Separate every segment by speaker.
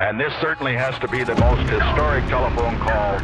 Speaker 1: And this certainly has to be the most historic telephone call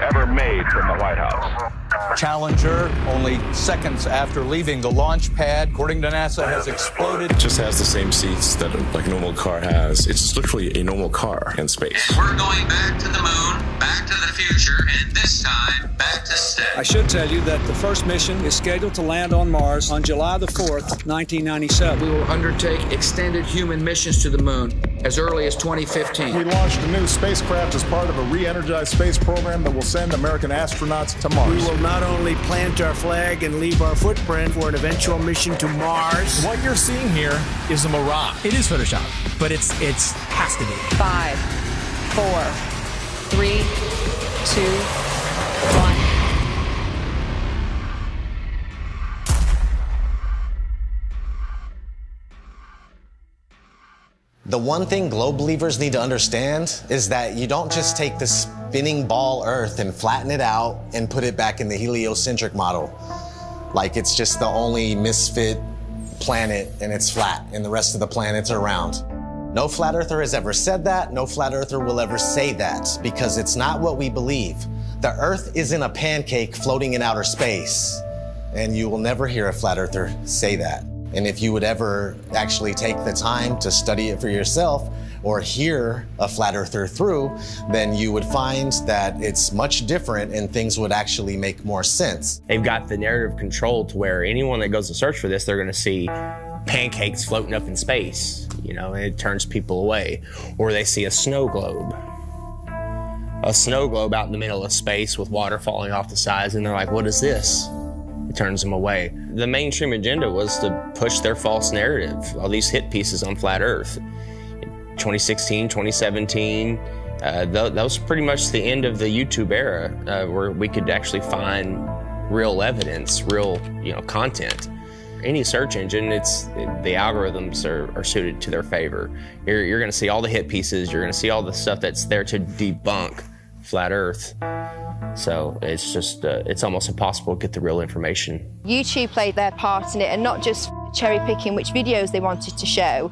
Speaker 1: ever made from the White House.
Speaker 2: Challenger, only seconds after leaving the launch pad, according to NASA, has exploded.
Speaker 3: It just has the same seats that like a normal car has. It's just literally a normal car in space.
Speaker 4: And we're going back to the moon, back to the future, and this time back to stay.
Speaker 5: I should tell you that the first mission is scheduled to land on Mars on July the 4th, 1997.
Speaker 6: We will undertake extended human missions to the moon as early as 2015.
Speaker 7: We launched a new spacecraft as part of a re-energized space program that will send American astronauts to Mars.
Speaker 8: We will not only plant our flag and leave our footprint for an eventual mission to Mars.
Speaker 9: What you're seeing here is a mirage. It is Photoshop, but it's has to be.
Speaker 10: 5, 4, 3, 2, 1.
Speaker 11: The one thing globe believers need to understand is that you don't just take the spinning ball Earth and flatten it out and put it back in the heliocentric model. Like it's just the only misfit planet and it's flat and the rest of the planets are round. No flat earther has ever said that. No flat earther will ever say that because it's not what we believe. The Earth isn't a pancake floating in outer space, and you will never hear a flat earther say that. And if you would ever actually take the time to study it for yourself or hear a flat earther through, then you would find that it's much different and things would actually make more sense.
Speaker 12: They've got the narrative control to where anyone that goes to search for this, they're going to see pancakes floating up in space, you know, and it turns people away. Or they see a snow globe out in the middle of space with water falling off the sides, and they're like, what is this? It turns them away. The mainstream agenda was to push their false narrative, all these hit pieces on flat Earth. 2016, 2017, that was pretty much the end of the YouTube era, where we could actually find real evidence, real content. Any search engine, the algorithms are suited to their favor. You're going to see all the hit pieces. You're going to see all the stuff that's there to debunk flat Earth. So it's just, it's almost impossible to get the real information.
Speaker 10: YouTube played their part in it, and not just cherry picking which videos they wanted to show,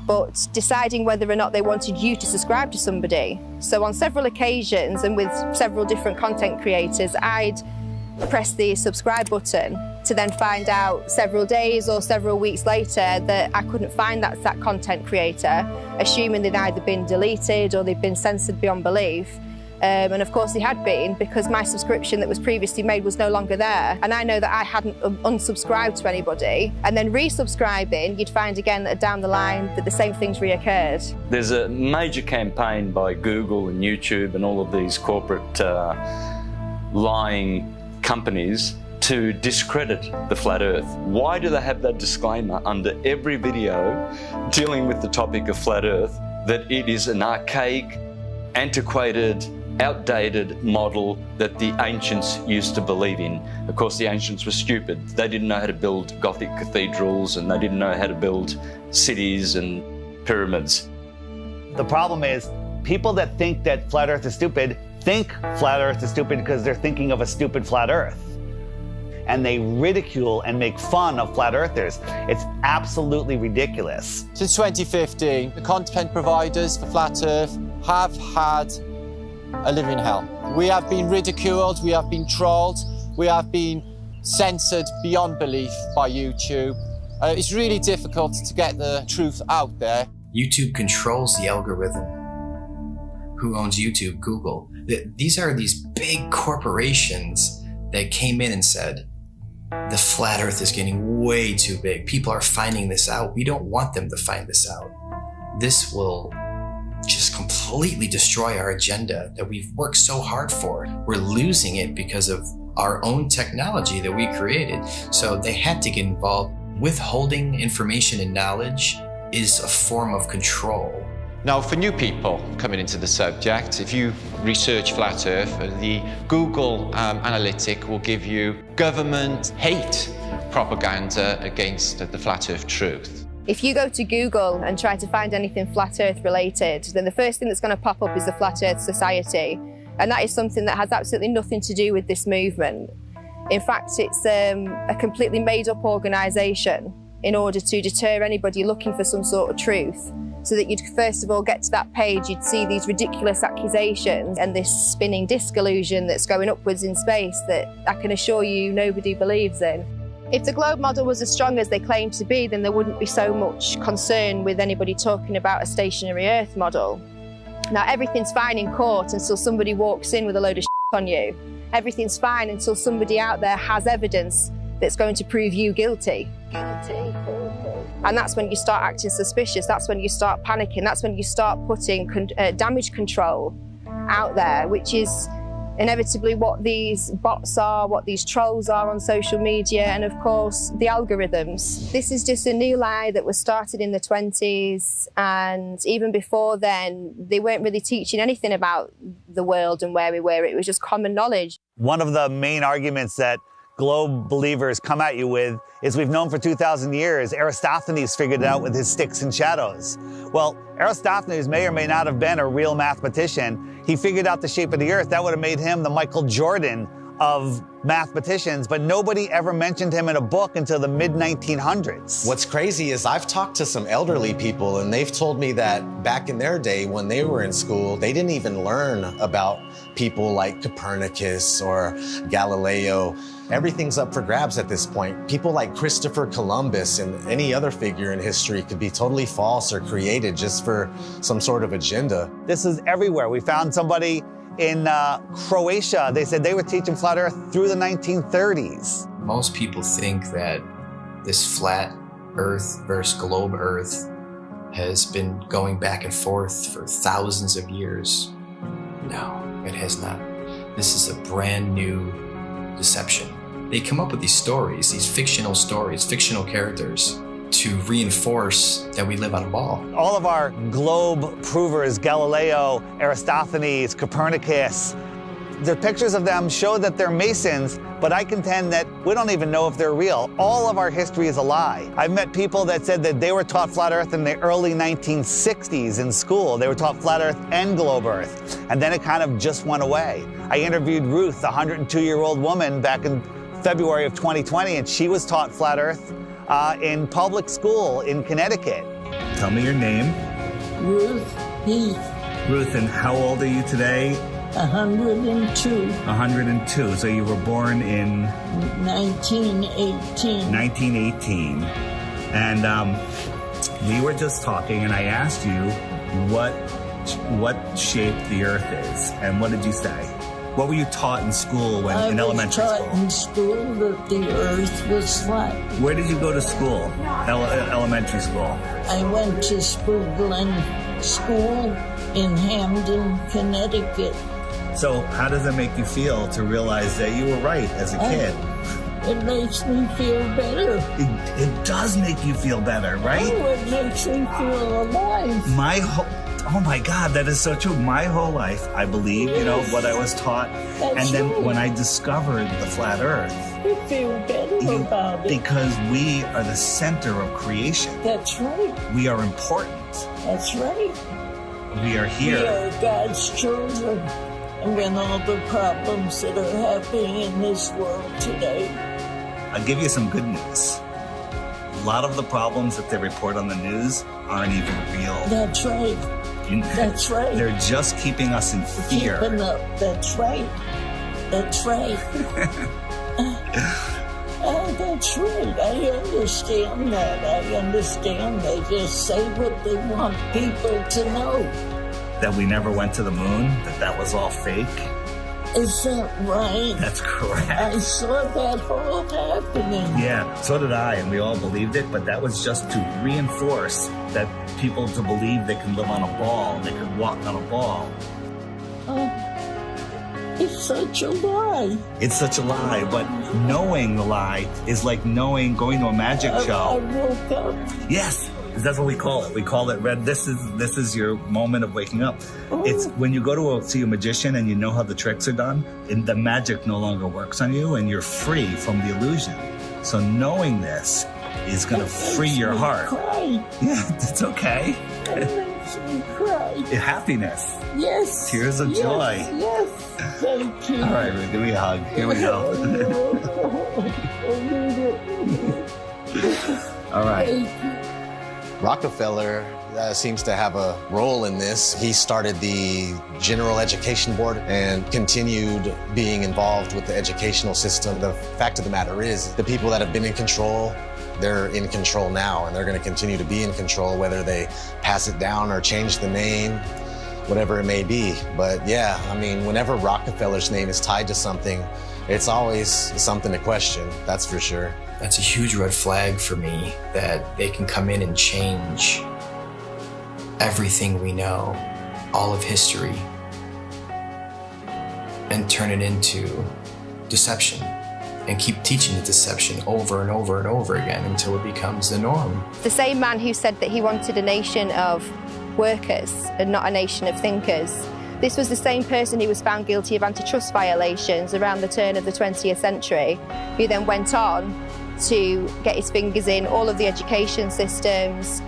Speaker 10: but deciding whether or not they wanted you to subscribe to somebody. So on several occasions and with several different content creators, I'd press the subscribe button to then find out several days or several weeks later that I couldn't find that content creator, assuming they'd either been deleted or they'd been censored beyond belief. And of course they had been, because my subscription that was previously made was no longer there. And I know that I hadn't unsubscribed to anybody. And then resubscribing, you'd find again that down the line that the same things reoccurred.
Speaker 13: There's a major campaign by Google and YouTube and all of these corporate lying companies to discredit the flat Earth. Why do they have that disclaimer under every video dealing with the topic of flat Earth, that it is an archaic, antiquated, outdated model that the ancients used to believe in? Of course, the ancients were stupid. They didn't know how to build Gothic cathedrals, and they didn't know how to build cities and pyramids.
Speaker 14: The problem is, people that think that flat Earth is stupid think flat Earth is stupid because they're thinking of a stupid flat Earth. And they ridicule and make fun of flat earthers. It's absolutely ridiculous.
Speaker 15: Since 2015, the content providers for Flat Earth have had a living hell. We have been ridiculed, we have been trolled, we have been censored beyond belief by YouTube. It's really difficult to get the truth out there.
Speaker 16: YouTube controls the algorithm. Who owns YouTube? Google. These are these big corporations that came in and said, the flat Earth is getting way too big. People are finding this out. We don't want them to find this out. This will just completely destroy our agenda that we've worked so hard for. We're losing it because of our own technology that we created. So they had to get involved. Withholding information and knowledge is a form of control.
Speaker 17: Now, for new people coming into the subject, if you research Flat Earth, the Google analytic will give you government hate propaganda against the Flat Earth truth.
Speaker 10: If you go to Google and try to find anything Flat Earth related, then the first thing that's going to pop up is the Flat Earth Society. And that is something that has absolutely nothing to do with this movement. In fact, it's a completely made-up organisation in order to deter anybody looking for some sort of truth. so that you'd first of all get to that page, you'd see these ridiculous accusations and this spinning disc illusion that's going upwards in space that I can assure you nobody believes in. If the globe model was as strong as they claim to be, then there wouldn't be so much concern with anybody talking about a stationary Earth model. Now, everything's fine in court until somebody walks in with a load of shit on you. Everything's fine until somebody out there has evidence that's going to prove you guilty. And that's when you start acting suspicious. That's when you start panicking. That's when you start putting damage control out there, which is inevitably what these bots are, what these trolls are on social media, and of course the algorithms. This is just a new lie that was started in the 20s, and even before then they weren't really teaching anything about the world and where we were. It was just common knowledge.
Speaker 14: One of the main arguments that globe believers come at you with is we've known for 2,000 years. Aristophanes figured it out with his sticks and shadows. Well, Aristophanes may or may not have been a real mathematician. He figured out the shape of the earth. That would have made him the Michael Jordan of mathematicians, but nobody ever mentioned him in a book until the mid-1900s.
Speaker 11: What's crazy is I've talked to some elderly people and they've told me that back in their day when they were in school, they didn't even learn about people like Copernicus or Galileo. Everything's up for grabs at this point. People like Christopher Columbus and any other figure in history could be totally false or created just for some sort of agenda.
Speaker 14: This is everywhere. We found somebody in Croatia. They said they were teaching flat earth through the 1930s.
Speaker 16: Most people think that this flat earth versus globe earth has been going back and forth for thousands of years. No, it has not. This is a brand new deception. They come up with these stories, these fictional stories, fictional characters, to reinforce that we live on a ball.
Speaker 14: All of our globe provers, Galileo, Aristophanes, Copernicus, the pictures of them show that they're Masons, but I contend that we don't even know if they're real. All of our history is a lie. I've met people that said that they were taught flat earth in the early 1960s in school. They were taught flat earth and globe earth, and then it kind of just went away. I interviewed Ruth, a 102-year-old woman, back in February of 2020, and she was taught flat earth in public school in Connecticut.
Speaker 18: Tell me your name.
Speaker 19: Ruth Heath.
Speaker 18: Ruth, and how old are you today?
Speaker 19: 102.
Speaker 18: 102. So you were born in
Speaker 19: 1918.
Speaker 18: 1918. And we were just talking, and I asked you what shape the Earth is, and what did you say? What were you taught in school in elementary school?
Speaker 19: I was taught in school that the Earth was flat.
Speaker 18: Where did you go to school? Elementary school?
Speaker 19: I went to Spoogland School in Hamden, Connecticut.
Speaker 18: So how does it make you feel to realize that you were right as a kid?
Speaker 19: It makes me feel better.
Speaker 18: It does make you feel better, right?
Speaker 19: Oh, it makes me feel alive.
Speaker 18: Oh my God, that is so true. My whole life, I believe, what I was taught.
Speaker 19: That's
Speaker 18: and then
Speaker 19: right.
Speaker 18: when I discovered the flat earth.
Speaker 19: You feel better about it.
Speaker 18: Because we are the center of creation.
Speaker 19: That's right.
Speaker 18: We are important.
Speaker 19: That's right.
Speaker 18: We are here.
Speaker 19: We are God's children. And when all the problems that are happening in this world today.
Speaker 18: I'll give you some good news. A lot of the problems that they report on the news aren't even real.
Speaker 19: That's right. That's right.
Speaker 18: They're just keeping us in fear.
Speaker 19: Keeping up. That's right. That's right. That's right. I understand that. I understand. They just say what they want people to know.
Speaker 18: That we never went to the moon? That was all fake?
Speaker 19: Is that right?
Speaker 18: That's correct.
Speaker 19: I saw that all happening.
Speaker 18: Yeah, so did I, and we all believed it, but that was just to reinforce that people to believe they can live on a ball, they could walk on a ball.
Speaker 19: It's such a lie.
Speaker 18: It's such a lie, but knowing the lie is like going to a magic show.
Speaker 19: I woke up.
Speaker 18: Yes. That's what we call it. We call it red. This is your moment of waking up. It's when you go to see a magician and you know how the tricks are done, and the magic no longer works on you, and you're free from the illusion. So knowing this is going to free your heart.
Speaker 19: Cry.
Speaker 18: Yeah, it's okay.
Speaker 19: It makes me cry.
Speaker 18: Happiness.
Speaker 19: Yes.
Speaker 18: Tears of joy.
Speaker 19: Yes. Thank you.
Speaker 18: All right, Ruth, give me a hug. Here we go. All right.
Speaker 11: Rockefeller seems to have a role in this. He started the General Education Board and continued being involved with the educational system. The fact of the matter is, the people that have been in control, they're in control now, and they're going to continue to be in control, whether they pass it down or change the name, whatever it may be. But yeah, I mean, whenever Rockefeller's name is tied to something, it's always something to question, that's for sure.
Speaker 16: That's a huge red flag for me, that they can come in and change everything we know, all of history, and turn it into deception, and keep teaching the deception over and over and over again until it becomes the norm.
Speaker 10: The same man who said that he wanted a nation of workers and not a nation of thinkers. This was the same person who was found guilty of antitrust violations around the turn of the 20th century, who then went on to get his fingers in all of the education systems,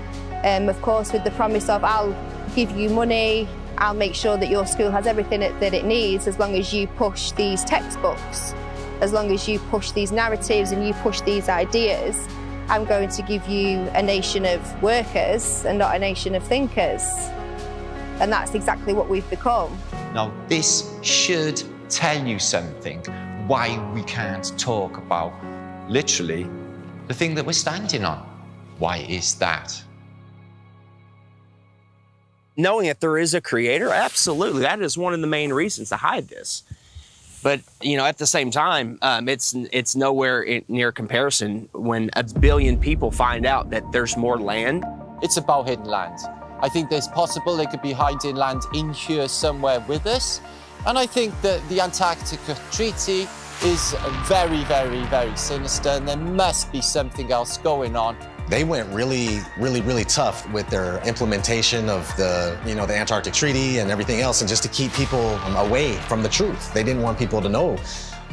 Speaker 10: of course with the promise of, I'll give you money, I'll make sure that your school has everything that it needs as long as you push these textbooks, as long as you push these narratives and you push these ideas. I'm going to give you a nation of workers and not a nation of thinkers. And that's exactly what we've become.
Speaker 17: Now, this should tell you something, why we can't talk about, literally, the thing that we're standing on. Why is that?
Speaker 12: Knowing that there is a creator, absolutely. That is one of the main reasons to hide this. But, you know, at the same time, it's nowhere near comparison when 1 billion people find out that there's more land.
Speaker 15: It's about hidden land. I think there's possible they could be hiding land in here somewhere with us. And I think that the Antarctica Treaty is very, very, very sinister, and there must be something else going on.
Speaker 11: They went really, really, really tough with their implementation of the Antarctic Treaty and everything else, and just to keep people away from the truth. They didn't want people to know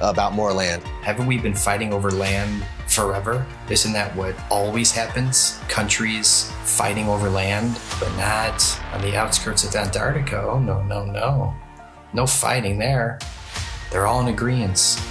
Speaker 11: about more land.
Speaker 16: Haven't we been fighting over land forever? Isn't that what always happens? Countries fighting over land, but not on the outskirts of Antarctica. Oh, no, no, no. No fighting there. They're all in agreement.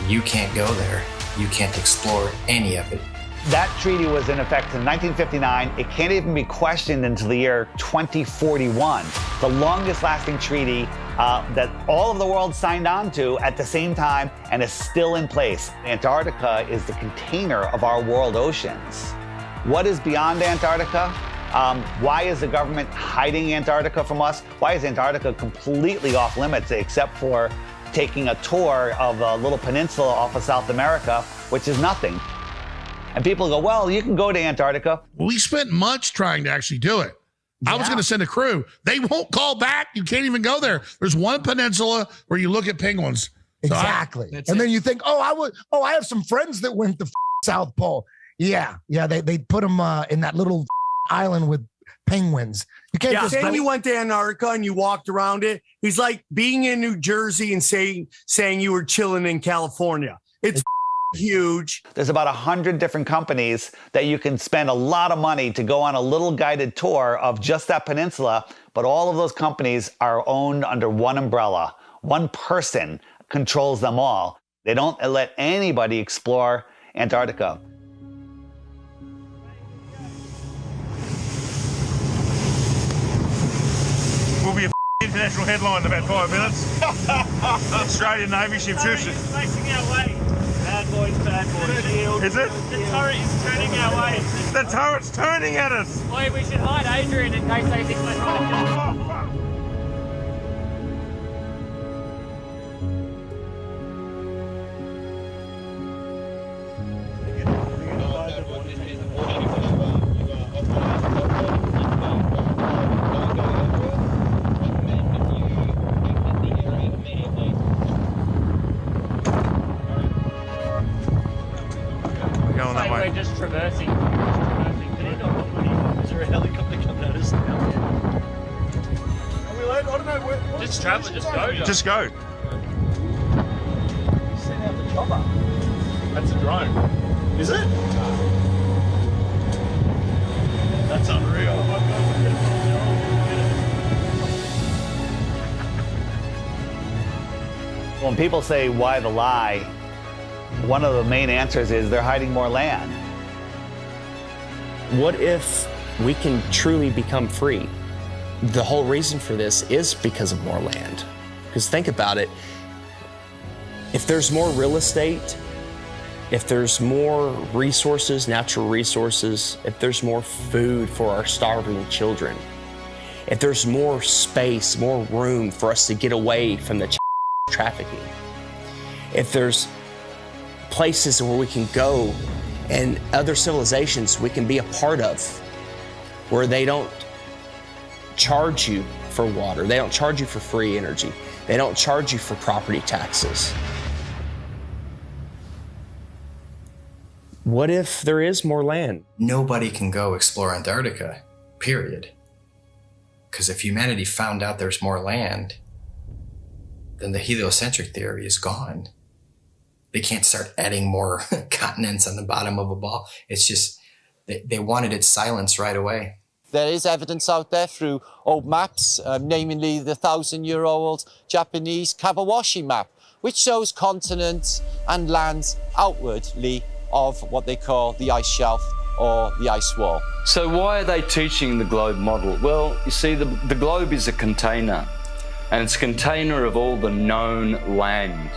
Speaker 16: You can't go there. You can't explore any of it.
Speaker 14: That treaty was in effect in 1959. It can't even be questioned until the year 2041. The longest lasting treaty that all of the world signed on to at the same time and is still in place. Antarctica is the container of our world oceans. What is beyond Antarctica? Why is the government hiding Antarctica from us? Why is Antarctica completely off limits except for taking a tour of a little peninsula off of South America, which is nothing? And people go, well, you can go to Antarctica.
Speaker 20: We spent months trying to actually do it. I was going to send a crew. They won't call back. You can't even go there. There's one peninsula where you look at penguins. So
Speaker 21: exactly. And then you think, I have some friends that went to South Pole. Yeah. They put them in that little island with penguins. You can't just
Speaker 8: saying you went to Antarctica and you walked around it. He's like being in New Jersey and saying you were chilling in California. It's huge.
Speaker 14: There's about 100 different companies that you can spend a lot of money to go on a little guided tour of just that peninsula, but all of those companies are owned under one umbrella. One person controls them all. They don't let anybody explore Antarctica.
Speaker 22: Will be a international headline in about 5 minutes. Australian Navy ship shoots it.
Speaker 23: Facing our way. Bad boys, shield.
Speaker 22: Is it?
Speaker 23: The turret is turning our way.
Speaker 22: The turret's turning at us.
Speaker 23: Boy, we should hide Adrian in case they think we're trying to we're just traversing. Is there a helicopter coming at us now? Are we late? I don't know. Just travel. Just go.
Speaker 22: Just go.
Speaker 21: Send out the chopper.
Speaker 22: That's a drone.
Speaker 21: Is it?
Speaker 22: That's unreal.
Speaker 14: When people say, why the lie? One of the main answers is they're hiding more land.
Speaker 24: What if
Speaker 12: we can truly become free. The whole reason for this is because of more land. Because think about it, if there's more real estate, if there's more resources, natural resources, if there's more food for our starving children, if there's more space, more room for us to get away from the trafficking, if there's places where we can go and other civilizations we can be a part of, where they don't charge you for water, they don't charge you for free energy, they don't charge you for property taxes. What if there is more land?
Speaker 16: Nobody can go explore Antarctica, period. Because if humanity found out there's more land, then the heliocentric theory is gone. They can't start adding more continents on the bottom of a ball. It's just, they wanted it silenced right away.
Speaker 15: There is evidence out there through old maps, namely the 1,000-year-old Japanese Kawabashi map, which shows continents and lands outwardly of what they call the ice shelf or the ice wall.
Speaker 13: So why are they teaching the globe model? Well, you see, the globe is a container, and it's a container of all the known land.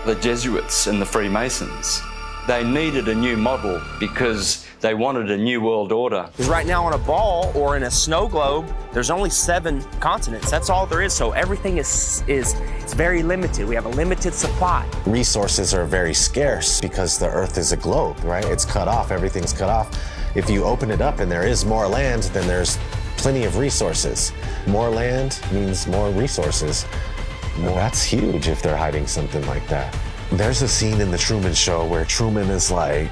Speaker 13: The Jesuits and the Freemasons, they needed a new model because they wanted a new world order.
Speaker 12: Because right now on a ball or in a snow globe, there's only 7 continents. That's all there is. So everything is very limited. We have a limited supply.
Speaker 11: Resources are very scarce because the Earth is a globe, right? It's cut off, everything's cut off. If you open it up and there is more land, then there's plenty of resources. More land means more resources. Well, that's huge if they're hiding something like that. There's a scene in The Truman Show where Truman is like,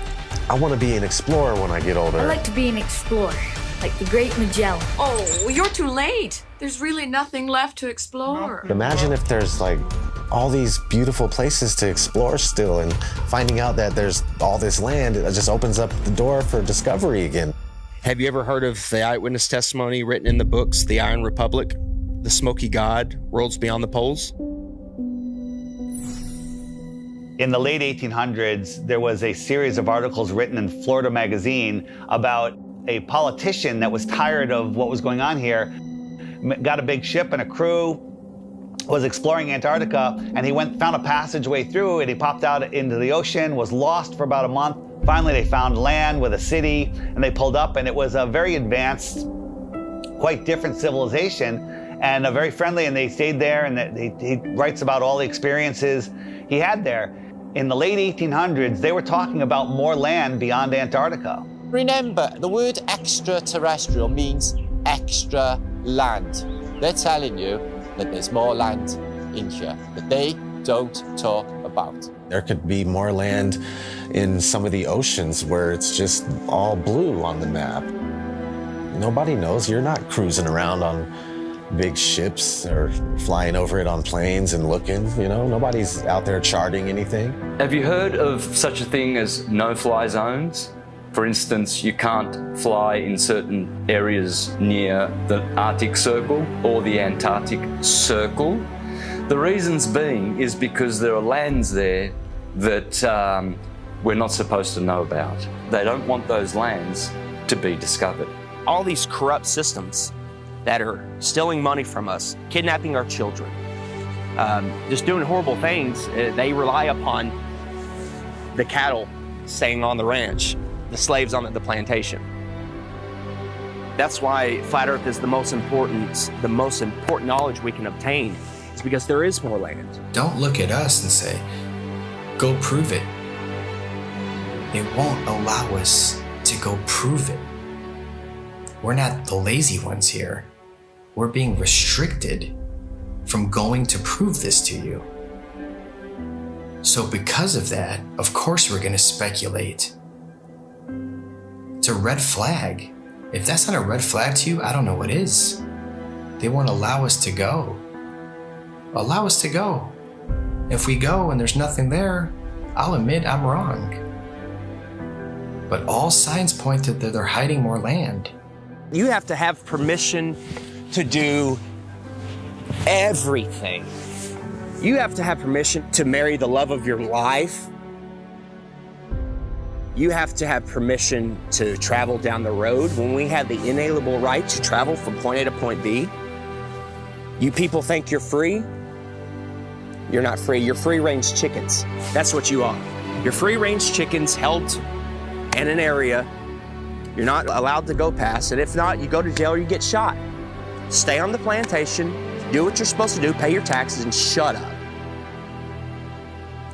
Speaker 11: I want to be an explorer when I get older.
Speaker 1: I like to be an explorer, like the great Magellan.
Speaker 2: Oh, well, you're too late. There's really nothing left to explore.
Speaker 11: Imagine if there's like all these beautiful places to explore still, and finding out that there's all this land, it just opens up the door for discovery again.
Speaker 12: Have you ever heard of the eyewitness testimony written in the books, The Iron Republic, The Smoky God, Worlds Beyond the Poles?
Speaker 14: In the late 1800s, there was a series of articles written in Florida Magazine about a politician that was tired of what was going on here, got a big ship and a crew, was exploring Antarctica, and he found a passageway through, and he popped out into the ocean, was lost for about a month. Finally, they found land with a city, and they pulled up, and it was a very advanced, quite different civilization, and very friendly, and they stayed there, and he writes about all the experiences he had there. In the late 1800s, they were talking about more land beyond Antarctica.
Speaker 15: Remember, the word extraterrestrial means extra land. They're telling you that there's more land in here that they don't talk about.
Speaker 11: There could be more land in some of the oceans where it's just all blue on the map. Nobody knows. You're not cruising around on big ships or flying over it on planes and looking, you know, nobody's out there charting anything.
Speaker 13: Have you heard of such a thing as no-fly zones? For instance, you can't fly in certain areas near the Arctic Circle or the Antarctic Circle. The reasons being is because there are lands there that we're not supposed to know about. They don't want those lands to be discovered.
Speaker 12: All these corrupt systems that are stealing money from us, kidnapping our children, just doing horrible things. They rely upon the cattle staying on the ranch, the slaves on the plantation. That's why Flat Earth is the most important knowledge we can obtain, is because there is more land.
Speaker 16: Don't look at us and say, go prove it. They won't allow us to go prove it. We're not the lazy ones here. We're being restricted from going to prove this to you. So because of that, of course we're going to speculate. It's a red flag. If that's not a red flag to you, I don't know what is. They won't allow us to go. Allow us to go. If we go and there's nothing there, I'll admit I'm wrong. But all signs point to that they're hiding more land.
Speaker 12: You have to have permission to do everything. You have to have permission to marry the love of your life. You have to have permission to travel down the road. When we have the inalienable right to travel from point A to point B, you people think you're free? You're not free. You're free-range chickens. That's what you are. You're free-range chickens held in an area. You're not allowed to go past it. If not, you go to jail or you get shot. Stay on the plantation, do what you're supposed to do, pay your taxes, and shut up.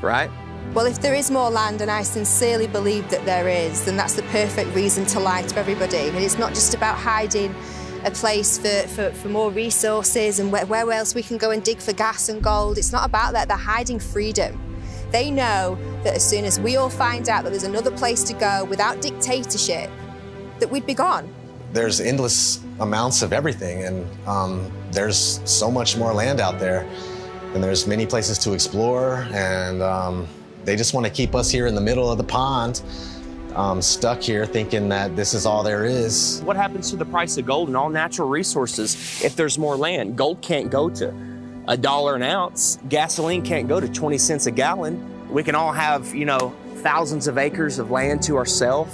Speaker 12: Right?
Speaker 10: Well, if there is more land, and I sincerely believe that there is, then that's the perfect reason to lie to everybody. And it's not just about hiding a place for more resources and where else we can go and dig for gas and gold. It's not about that. They're hiding freedom. They know that as soon as we all find out that there's another place to go without dictatorship, that we'd be gone.
Speaker 11: There's endless amounts of everything, and there's so much more land out there, and there's many places to explore, and they just want to keep us here in the middle of the pond, stuck here thinking that this is all there is.
Speaker 12: What happens to the price of gold and all natural resources if there's more land? Gold can't go to $1 an ounce. Gasoline can't go to 20 cents a gallon. We can all have, you know, thousands of acres of land to ourselves.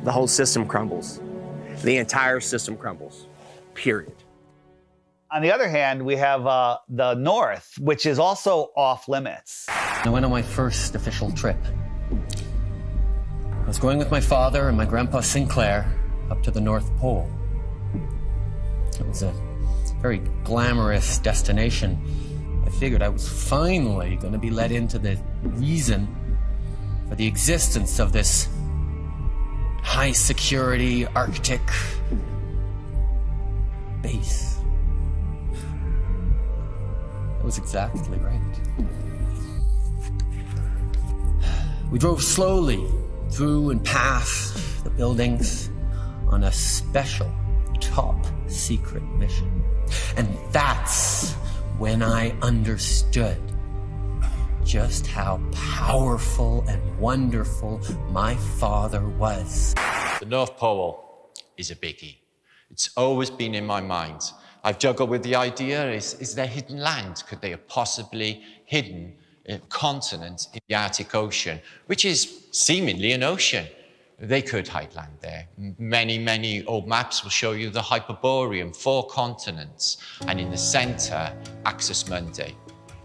Speaker 12: The whole system crumbles. The entire system crumbles, period.
Speaker 14: On the other hand, we have the North, which is also off limits.
Speaker 3: I went on my first official trip. I was going with my father and my grandpa Sinclair up to the North Pole. It was a very glamorous destination. I figured I was finally going to be let into the reason for the existence of this high security Arctic base. That was exactly right. We drove slowly through and past the buildings on a special top secret mission. And that's when I understood just how powerful and wonderful my father was.
Speaker 17: The North Pole is a biggie. It's always been in my mind. I've juggled with the idea, is there hidden land? Could they have possibly hidden a continent in the Arctic Ocean, which is seemingly an ocean? They could hide land there. Many old maps will show you the Hyperborean, 4 continents, and in the center, Axis Mundi.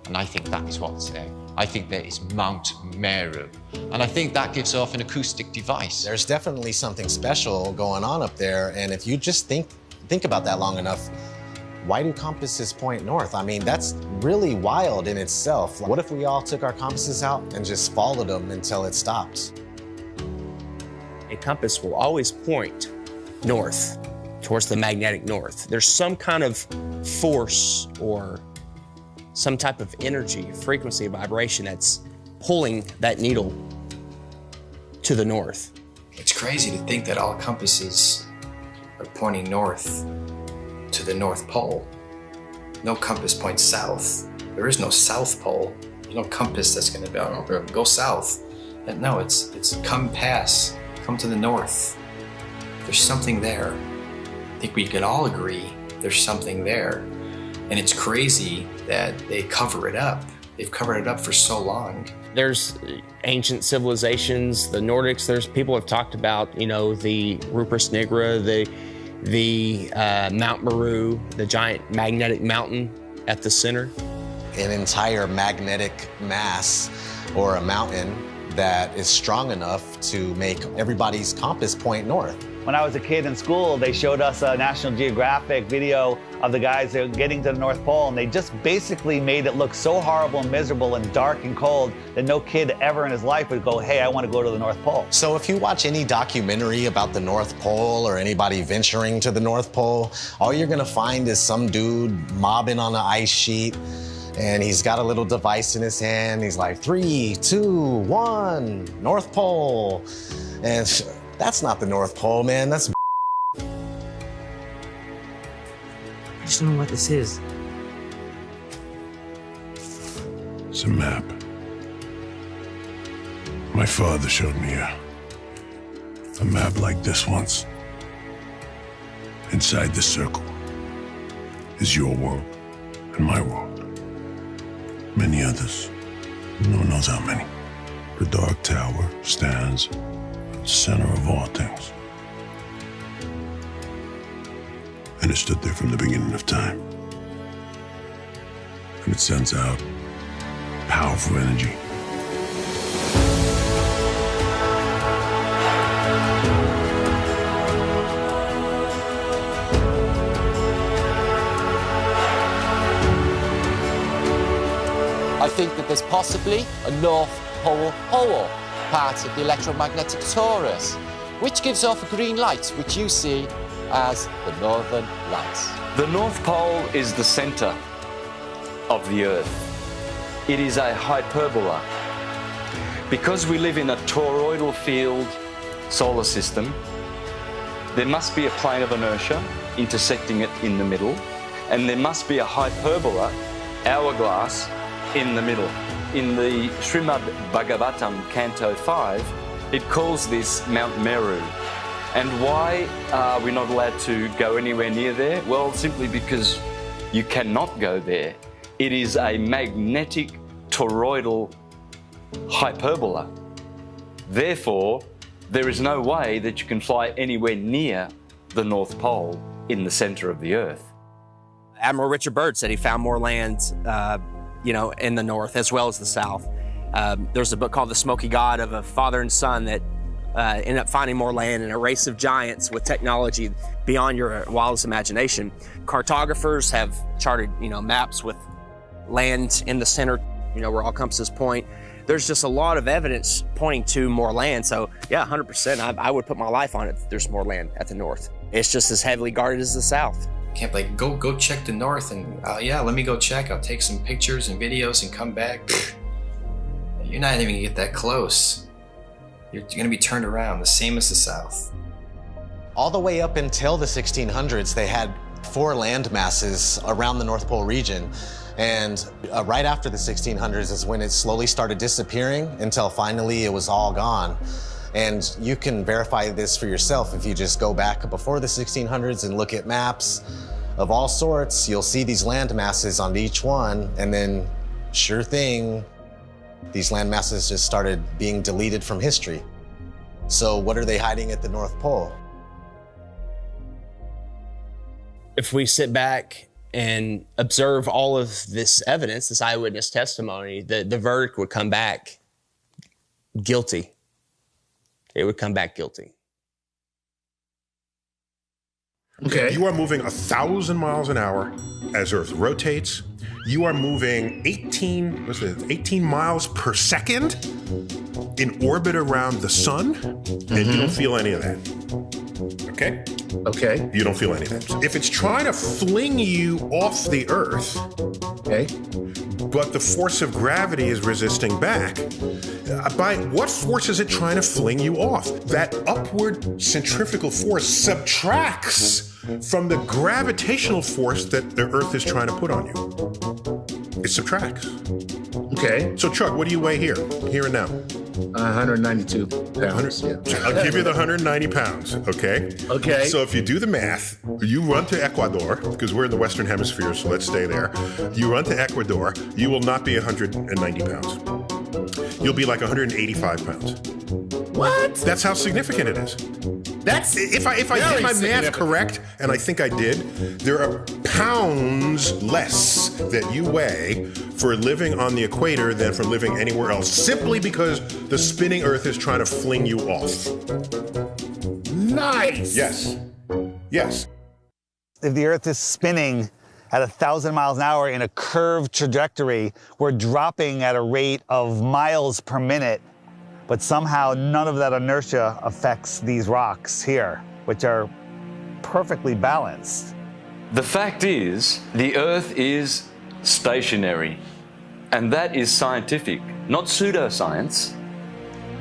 Speaker 17: And I think that is what's there. I think there is Mount Meru. And I think that gives off an acoustic device.
Speaker 11: There's definitely something special going on up there, and if you just think about that long enough, why do compasses point north? I mean, that's really wild in itself. What if we all took our compasses out and just followed them until it stopped?
Speaker 12: A compass will always point north, towards the magnetic north. There's some kind of force or some type of energy, frequency, vibration that's pulling that needle to the north.
Speaker 16: It's crazy to think that all compasses are pointing north to the North Pole. No compass points south. There is no South Pole. There's no compass that's going to be, oh, go south. And no, it's come to the north. There's something there. I think we could all agree there's something there. And it's crazy that they cover it up. They've covered it up for so long.
Speaker 12: There's ancient civilizations, the Nordics, there's people have talked about, you know, the Rupert Nigra, the Mount Meru, the giant magnetic mountain at the center.
Speaker 11: An entire magnetic mass or a mountain that is strong enough to make everybody's compass point north.
Speaker 14: When I was a kid in school, they showed us a National Geographic video of the guys that were getting to the North Pole, and they just basically made it look so horrible and miserable and dark and cold that no kid ever in his life would go, hey, I want to go to the North Pole.
Speaker 11: So if you watch any documentary about the North Pole or anybody venturing to the North Pole, all you're gonna find is some dude mobbing on an ice sheet, and he's got a little device in his hand. He's like, 3, 2, 1, North Pole. And that's not the North Pole, man. That's
Speaker 12: I just don't know what this is.
Speaker 4: It's a map. My father showed me a map like this once. Inside this circle is your world and my world. Many others. No one knows how many. The dark tower stands at the center of all things. And it stood there from the beginning of time. And it sends out powerful energy.
Speaker 15: I think that there's possibly a North Pole hole, part of the electromagnetic torus, which gives off a green light, which you see as the Northern Lights.
Speaker 13: The North Pole is the center of the Earth. It is a hyperbola. Because we live in a toroidal field solar system, there must be a plane of inertia intersecting it in the middle, and there must be a hyperbola, hourglass, in the middle. In the Srimad Bhagavatam, Canto 5, it calls this Mount Meru. And why are we not allowed to go anywhere near there? Well, simply because you cannot go there. It is a magnetic toroidal hyperbola. Therefore, there is no way that you can fly anywhere near the North Pole in the center of the Earth.
Speaker 5: Admiral Richard Byrd said he found more land in the north as well as the south. There's a book called The Smoky God of a father and son that ended up finding more land in a race of giants with technology beyond your wildest imagination. Cartographers have charted, maps with land in the center, where all compasses point. There's just a lot of evidence pointing to more land. So yeah, 100%, I would put my life on it that there's more land at the north. It's just as heavily guarded as the south.
Speaker 16: Can't be like, go check the north and yeah, let me go check. I'll take some pictures and videos and come back. You're not even gonna get that close. You're gonna be turned around, the same as the south.
Speaker 11: All the way up until the 1600s, they had 4 land masses around the North Pole region. And right after the 1600s is when it slowly started disappearing until finally it was all gone. And you can verify this for yourself if you just go back before the 1600s and look at maps of all sorts. You'll see these land masses on each one, and then sure thing, these land masses just started being deleted from history. So what are they hiding at the North Pole?
Speaker 12: If we sit back and observe all of this evidence, this eyewitness testimony, the verdict would come back guilty. It would come back guilty.
Speaker 4: Okay. You are moving 1,000 miles an hour as Earth rotates. You are moving 18 miles per second in orbit around the sun, and you don't feel any of that. Okay?
Speaker 23: Okay.
Speaker 4: You don't feel any of that. If it's trying to fling you off the Earth,
Speaker 23: okay,
Speaker 4: but the force of gravity is resisting back, by what force is it trying to fling you off? That upward centrifugal force subtracts from the gravitational force that the Earth is trying to put on you. It subtracts.
Speaker 23: Okay.
Speaker 4: So Chuck, what do you weigh here and now?
Speaker 23: 192 pounds. Yeah.
Speaker 4: I'll give you the 190 pounds, okay?
Speaker 23: Okay.
Speaker 4: So if you do the math, you run to Ecuador, because we're in the Western Hemisphere, so let's stay there. You run to Ecuador, you will not be 190 pounds. You'll be like 185 pounds.
Speaker 23: What?
Speaker 4: That's how significant it is.
Speaker 23: That's
Speaker 4: if I did my math correct, and I think I did, there are pounds less that you weigh for living on the equator than for living anywhere else, simply because the spinning Earth is trying to fling you off.
Speaker 23: Nice.
Speaker 4: Yes. Yes.
Speaker 14: If the Earth is spinning at 1,000 miles an hour in a curved trajectory, we're dropping at a rate of miles per minute. But somehow none of that inertia affects these rocks here, which are perfectly balanced.
Speaker 13: The fact is, the Earth is stationary, and that is scientific, not pseudoscience.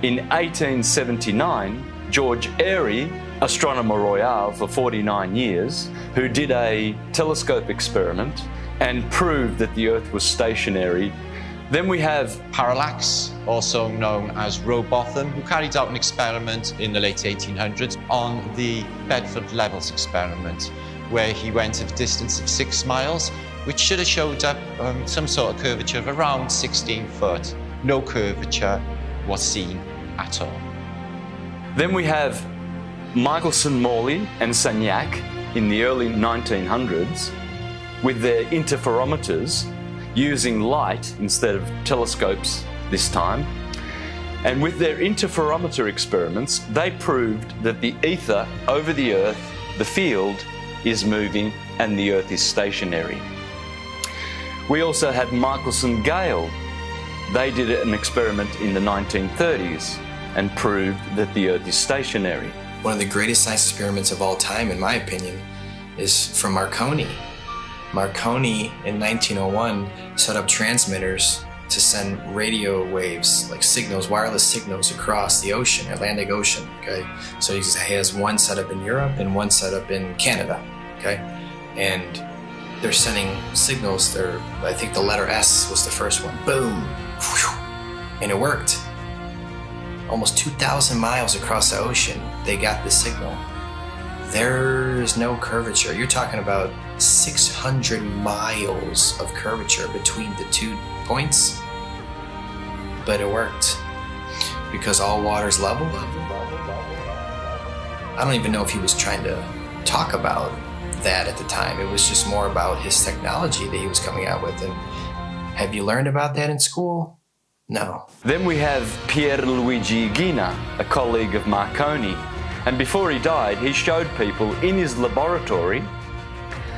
Speaker 13: In 1879, George Airy, astronomer royal for 49 years, who did a telescope experiment and proved that the Earth was stationary. Then we have
Speaker 17: Parallax, also known as Rowbotham, who carried out an experiment in the late 1800s on the Bedford Levels experiment, where he went at a distance of 6 miles, which should have showed up some sort of curvature of around 16 foot. No curvature, was seen at all.
Speaker 13: Then we have Michelson, Morley and Sagnac in the early 1900s with their interferometers using light instead of telescopes this time. And with their interferometer experiments, they proved that the ether over the Earth, the field, is moving and the Earth is stationary. We also had Michelson Gale. They did an experiment in the 1930s and proved that the Earth is stationary.
Speaker 16: One of the greatest science experiments of all time, in my opinion, is from Marconi. Marconi in 1901 set up transmitters to send radio waves, like signals, wireless signals across the ocean, Atlantic Ocean, okay? So he has one set up in Europe and one set up in Canada, okay? And they're sending signals, I think the letter S was the first one, boom, whew, and it worked. Almost 2,000 miles across the ocean, they got the signal. There's no curvature. You're talking about 600 miles of curvature between the 2 points. But it worked because all water's level. I don't even know if he was trying to talk about that at the time. It was just more about his technology that he was coming out with. And have you learned about that in school? No.
Speaker 13: Then we have Pierluigi Ghina, a colleague of Marconi. And before he died, he showed people in his laboratory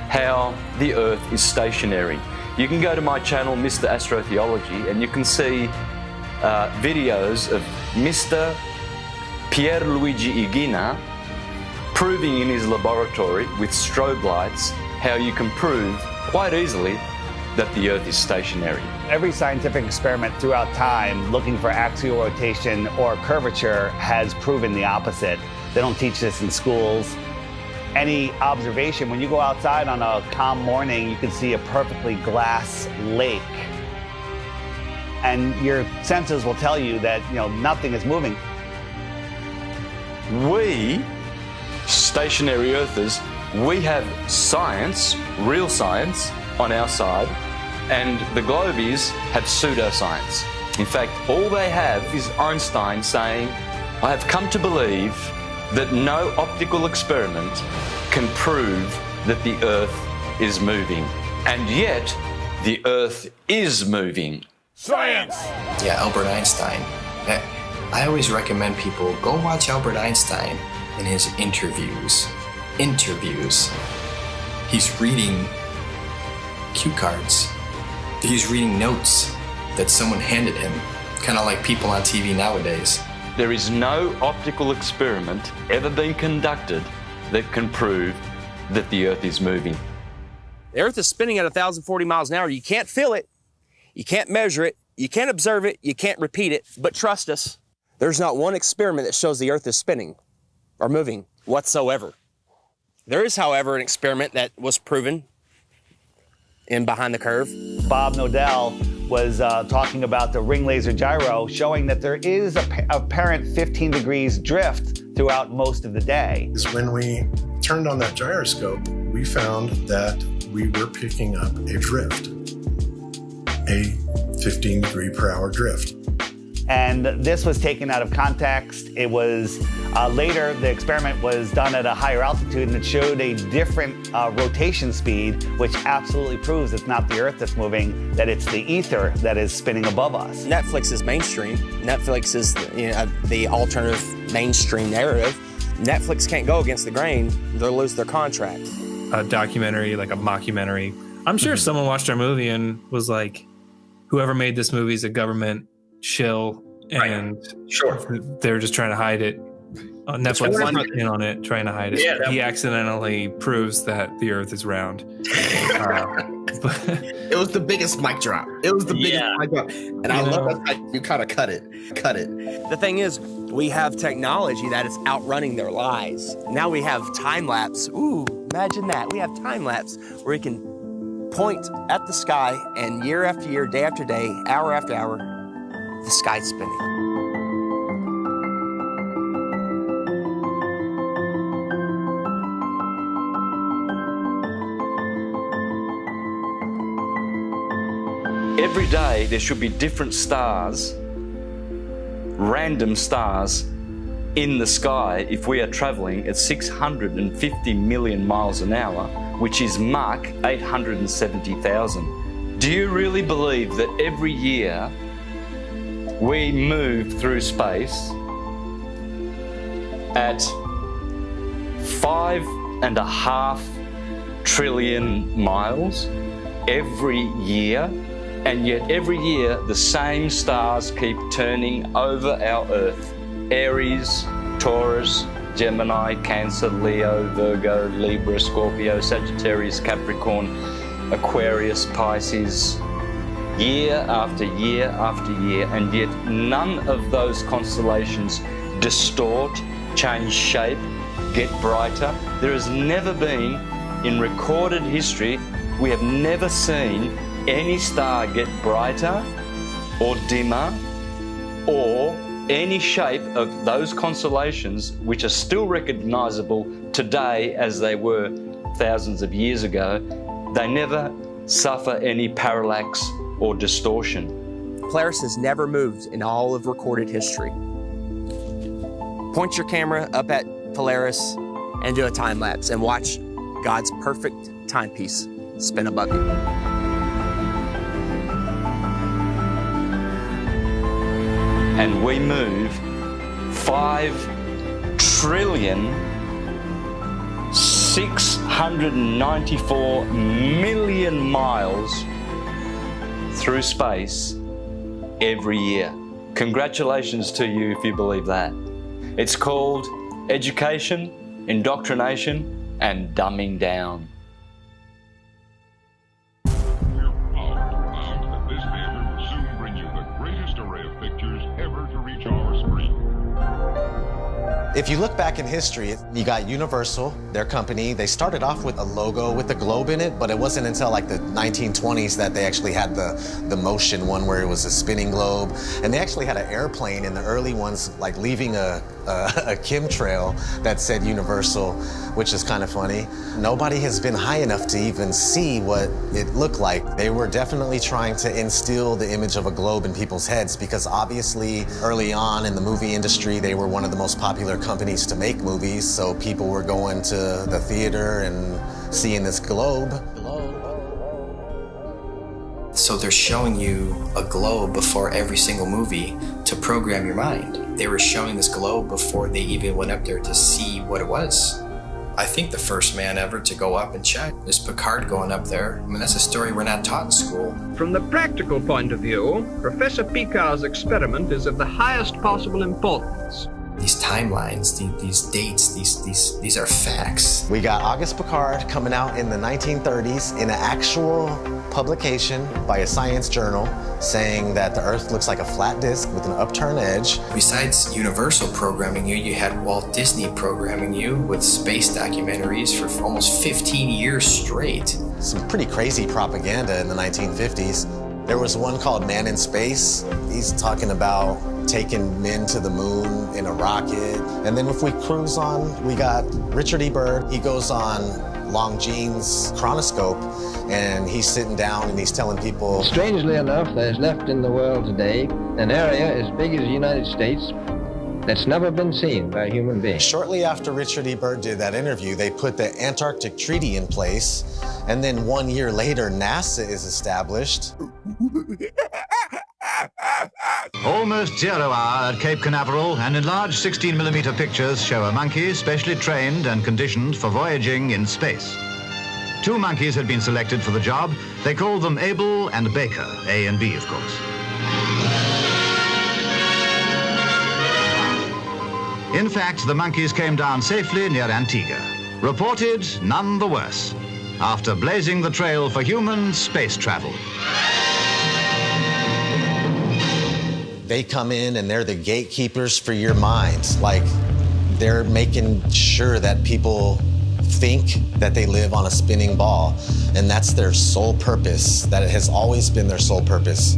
Speaker 13: how the Earth is stationary. You can go to my channel, Mr. Astrotheology, and you can see videos of Mr. Pierluigi Ghina proving in his laboratory with strobe lights how you can prove quite easily that the Earth is stationary.
Speaker 14: Every scientific experiment throughout time looking for axial rotation or curvature has proven the opposite. They don't teach this in schools. Any observation, when you go outside on a calm morning, you can see a perfectly glass lake. And your senses will tell you that, nothing is moving.
Speaker 13: We, stationary Earthers, we have science, real science, on our side, and the globies have pseudoscience. In fact, all they have is Einstein saying, "I have come to believe that no optical experiment can prove that the Earth is moving." And yet, the Earth is moving.
Speaker 22: Science!
Speaker 16: Yeah, Albert Einstein. I always recommend people go watch Albert Einstein in his interviews. He's reading cue cards. He's reading notes that someone handed him, kind of like people on TV nowadays.
Speaker 13: There is no optical experiment ever been conducted that can prove that the Earth is moving.
Speaker 5: The Earth is spinning at 1,040 miles an hour. You can't feel it. You can't measure it. You can't observe it. You can't repeat it. But trust us, there's not one experiment that shows the Earth is spinning or moving whatsoever. There is, however, an experiment that was proven in Behind the Curve.
Speaker 14: Bob Nodell was talking about the ring laser gyro, showing that there is apparent 15 degrees drift throughout most of the day.
Speaker 4: When we turned on that gyroscope, we found that we were picking up a drift, a 15 degree per hour drift.
Speaker 14: And this was taken out of context. It was later, the experiment was done at a higher altitude and it showed a different rotation speed, which absolutely proves it's not the Earth that's moving, that it's the ether that is spinning above us.
Speaker 5: Netflix is mainstream. Netflix is the alternative mainstream narrative. Netflix can't go against the grain. They'll lose their contract.
Speaker 6: A documentary, like a mockumentary. I'm sure someone watched our movie and was like, whoever made this movie is a government shill, and they're just trying to hide it. Netflix is in on it, trying to hide it. Yeah, he accidentally proves that the Earth is round.
Speaker 7: It was the biggest mic drop. It was the biggest mic drop, and I love that you kind of cut it. The
Speaker 5: thing is, we have technology that is outrunning their lies. Now we have time lapse. Ooh, imagine that. We have time lapse where we can point at the sky, and year after year, day after day, hour after hour, the sky's spinning.
Speaker 13: Every day there should be different stars random stars in the sky if we are traveling at 650 million miles an hour, which is Mach 870,000. Do you really believe that every year we move through space at 5.5 trillion miles every year, and yet every year the same stars keep turning over our Earth? Aries, Taurus, Gemini, Cancer, Leo, Virgo, Libra, Scorpio, Sagittarius, Capricorn, Aquarius, Pisces, year after year after year, and yet none of those constellations distort, change shape, get brighter. There has never been, in recorded history, we have never seen any star get brighter or dimmer or any shape of those constellations, which are still recognizable today as they were thousands of years ago. They never suffer any parallax or distortion.
Speaker 5: Polaris has never moved in all of recorded history. Point your camera up at Polaris and do a time lapse and watch God's perfect timepiece spin above you.
Speaker 13: And we move 5,694,000,000 miles through space every year. Congratulations to you if you believe that. It's called education, indoctrination, and dumbing down.
Speaker 11: If you look back in history, you got Universal, their company. They started off with a logo with a globe in it, but it wasn't until like the 1920s that they actually had the motion one where it was a spinning globe. And they actually had an airplane in the early ones, like leaving a chemtrail that said Universal, which is kind of funny. Nobody has been high enough to even see what it looked like. They were definitely trying to instill the image of a globe in people's heads because obviously early on in the movie industry, they were one of the most popular companies to make movies, so people were going to the theater and seeing this globe.
Speaker 16: So they're showing you a globe before every single movie to program your mind. They were showing this globe before they even went up there to see what it was. I think the first man ever to go up and check is Picard going up there. I mean, that's a story we're not taught in school.
Speaker 9: From the practical point of view, Professor Picard's experiment is of the highest possible importance.
Speaker 16: These timelines, these dates, these are facts.
Speaker 11: We got Auguste Picard coming out in the 1930s in an actual publication by a science journal saying that the Earth looks like a flat disk with an upturned edge.
Speaker 16: Besides Universal programming you, you had Walt Disney programming you with space documentaries for almost 15 years straight.
Speaker 11: Some pretty crazy propaganda in the 1950s. There was one called Man in Space. He's talking about taking men to the moon in a rocket. And then if we cruise on, we got Richard E. Byrd. He goes on Longines chronoscope and he's sitting down and he's telling people.
Speaker 18: Strangely enough, there's left in the world today an area as big as the United States that's never been seen by a human being.
Speaker 11: Shortly after Richard E. Byrd did that interview, they put the Antarctic Treaty in place. And then 1 year later, NASA is established.
Speaker 19: Almost 0 hour at Cape Canaveral, and enlarged 16mm pictures show a monkey specially trained and conditioned for voyaging in space. 2 monkeys had been selected for the job. They called them Abel and Baker, A and B, of course. In fact, the monkeys came down safely near Antigua. Reported none the worse, after blazing the trail for human space travel.
Speaker 11: They come in and they're the gatekeepers for your mind. Like, they're making sure that people think that they live on a spinning ball, and that's their sole purpose, that it has always been their sole purpose.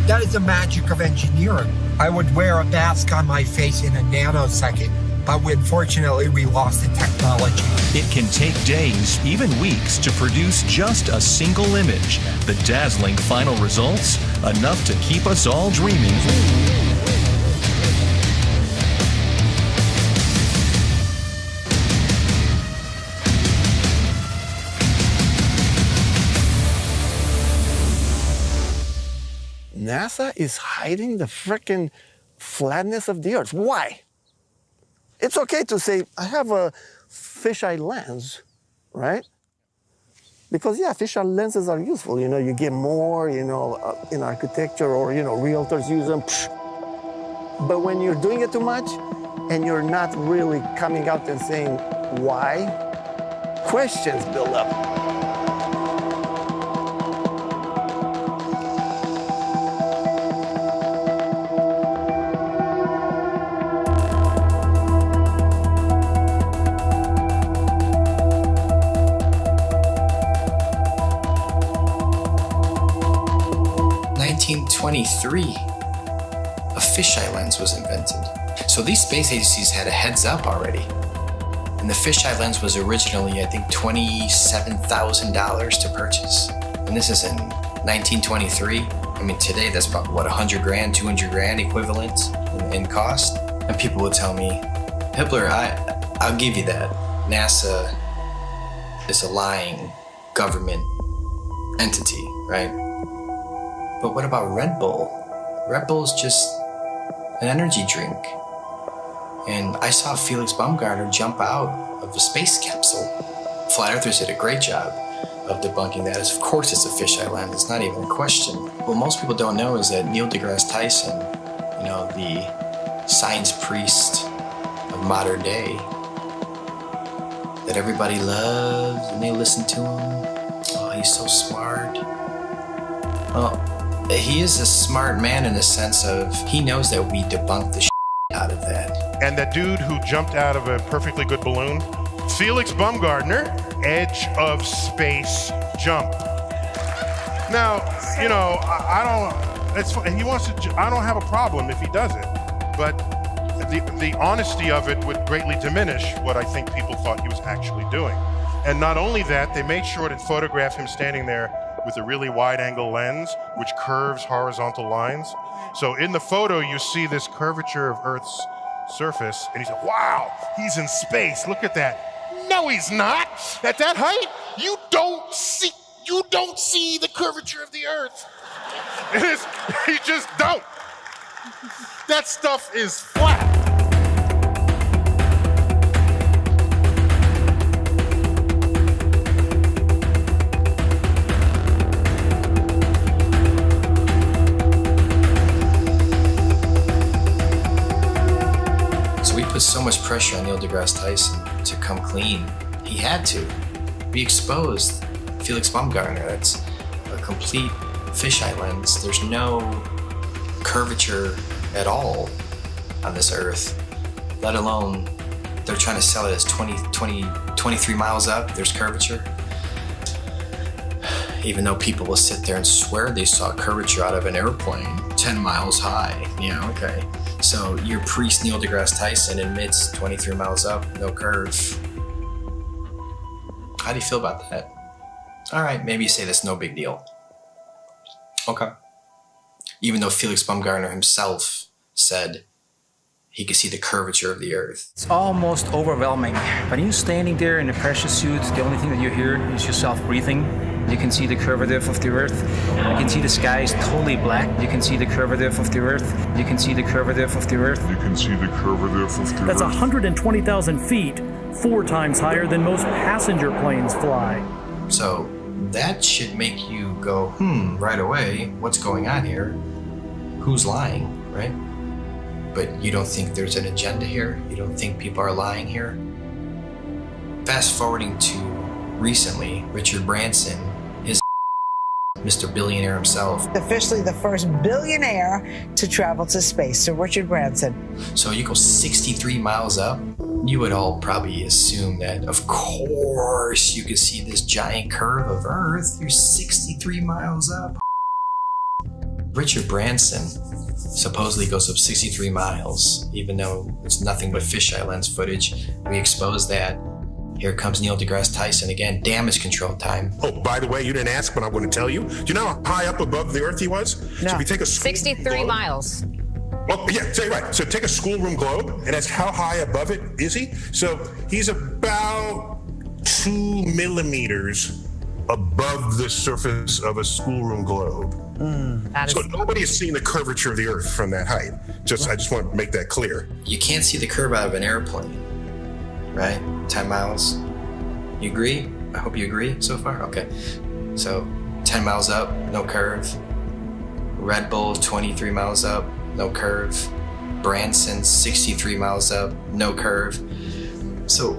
Speaker 8: That is the magic of engineering. I would wear a mask on my face in a nanosecond, but unfortunately we lost the technology.
Speaker 20: It can take days, even weeks, to produce just a single image. The dazzling final results, enough to keep us all dreaming.
Speaker 21: NASA is hiding the frickin' flatness of the Earth. Why? It's okay to say, I have a fisheye lens, right? Because, yeah, fisheye lenses are useful. You know, you get more, you know, in architecture or, you know, realtors use them. But when you're doing it too much and you're not really coming out and saying why, questions build up.
Speaker 16: A fisheye lens was invented. So these space agencies had a heads up already. And the fisheye lens was originally, I think, $27,000 to purchase. And this is in 1923. I mean, today that's about, what, 100 grand, 200 grand equivalent in cost? And people would tell me, Hippler, I'll give you that. NASA is a lying government entity, right? But what about Red Bull? Red Bull is just an energy drink. And I saw Felix Baumgartner jump out of a space capsule. Flat Earthers did a great job of debunking that. Of course it's a fisheye lens, it's not even a question. What most people don't know is that Neil deGrasse Tyson, you know, the science priest of modern day, that everybody loves and they listen to him. Oh, he's so smart. Well, he is a smart man in the sense of he knows that we debunked the out of that.
Speaker 4: And that dude who jumped out of a perfectly good balloon, Felix Baumgartner, edge of space jump. Now, you know, I don't. It's he wants to. I don't have a problem if he does it, but the honesty of it would greatly diminish what I think people thought he was actually doing. And not only that, they made sure to photograph him standing there with a really wide-angle lens, which curves horizontal lines. So in the photo, you see this curvature of Earth's surface, and he said, wow, he's in space, look at that. No, he's not. At that height, you don't see the curvature of the Earth. You just don't. That stuff is flat.
Speaker 16: So much pressure on Neil deGrasse Tyson to come clean. He had to. We exposed Felix Baumgartner. That's a complete fisheye lens. There's no curvature at all on this Earth, let alone they're trying to sell it as 23 miles up, there's curvature. Even though people will sit there and swear they saw curvature out of an airplane 10 miles high, you know, okay. So your priest Neil deGrasse Tyson admits 23 miles up, no curve. How do you feel about that? All right, maybe you say that's no big deal. Okay. Even though Felix Baumgartner himself said he could see the curvature of the Earth.
Speaker 24: It's almost overwhelming. When you're standing there in a pressure suit, the only thing that you hear is yourself breathing. You can see the curvature of the Earth. You can see the sky is totally black. You can see the curvature of the Earth. You can see the curvature of the Earth. You can see the curvature of the Earth.
Speaker 25: That's 120,000 feet, 4 times higher than most passenger planes fly.
Speaker 16: So that should make you go, right away, what's going on here? Who's lying, right? But you don't think there's an agenda here? You don't think people are lying here? Fast forwarding to recently, Richard Branson, his Mr. Billionaire himself.
Speaker 26: Officially the first billionaire to travel to space, Sir Richard Branson.
Speaker 16: So you go 63 miles up, you would all probably assume that, of course, you could see this giant curve of Earth. You're 63 miles up. Richard Branson supposedly goes up 63 miles, even though it's nothing but fisheye lens footage. We exposed that. Here comes Neil deGrasse Tyson again, damage control time.
Speaker 4: Oh, by the way, you didn't ask, but I'm going to tell you. Do you know how high up above the Earth he was?
Speaker 1: No.
Speaker 4: So if you take a
Speaker 1: 63 miles.
Speaker 4: Oh, yeah, say right. So take a schoolroom globe, and that's how high above it is he? So he's about 2 millimeters above the surface of a schoolroom globe. So nobody has seen the curvature of the Earth from that height. I just want to make that clear.
Speaker 16: You can't see the curve out of an airplane, right? 10 miles. You agree? I hope you agree so far. Okay. So 10 miles up, no curve. Red Bull, 23 miles up, no curve. Branson, 63 miles up, no curve. So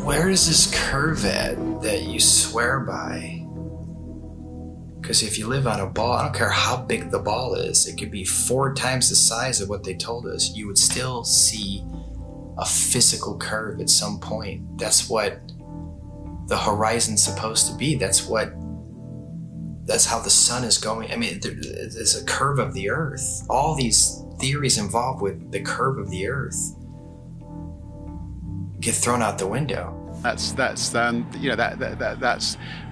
Speaker 16: where is this curve at that you swear by? Because if you live on a ball, I don't care how big the ball is, it could be 4 times the size of what they told us, you would still see a physical curve at some point. That's what the horizon's supposed to be. That's how the sun is going. I mean, there's a curve of the Earth. All these theories involved with the curve of the Earth get thrown out the window.
Speaker 2: That's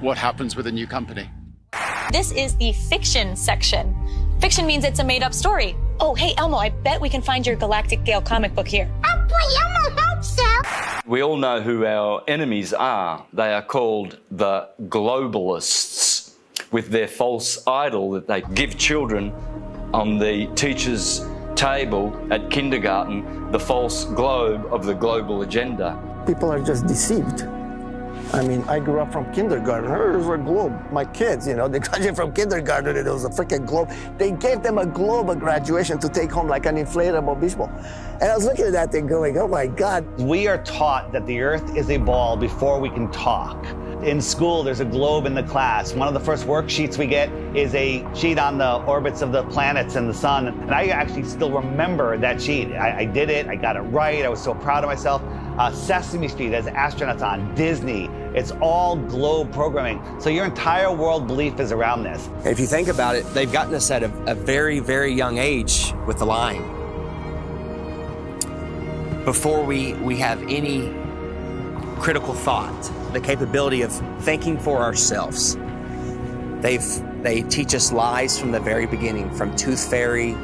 Speaker 2: what happens with a new company.
Speaker 3: This is the fiction section. Fiction means it's a made-up story. Oh, hey, Elmo, I bet we can find your Galactic Gale comic book here. Oh, boy, Elmo, hope so.
Speaker 13: We all know who our enemies are. They are called the globalists, with their false idol that they give children on the teacher's table at kindergarten, the false globe of the global agenda.
Speaker 21: People are just deceived. I mean, I grew up from kindergarten. There's a globe. My kids, they graduated from kindergarten and there was a freaking globe. They gave them a globe at graduation to take home like an inflatable beach ball. And I was looking at that thing going, oh my God.
Speaker 14: We are taught that the Earth is a ball before we can talk. In school, there's a globe in the class. One of the first worksheets we get is a sheet on the orbits of the planets and the sun. And I actually still remember that sheet. I did it, I got it right, I was so proud of myself. Sesame Street has astronauts on, Disney. It's all globe programming. So your entire world belief is around this.
Speaker 5: If you think about it, they've gotten us at a very, very young age with the lying. Before we have any critical thought, the capability of thinking for ourselves. They teach us lies from the very beginning, from Tooth Fairy,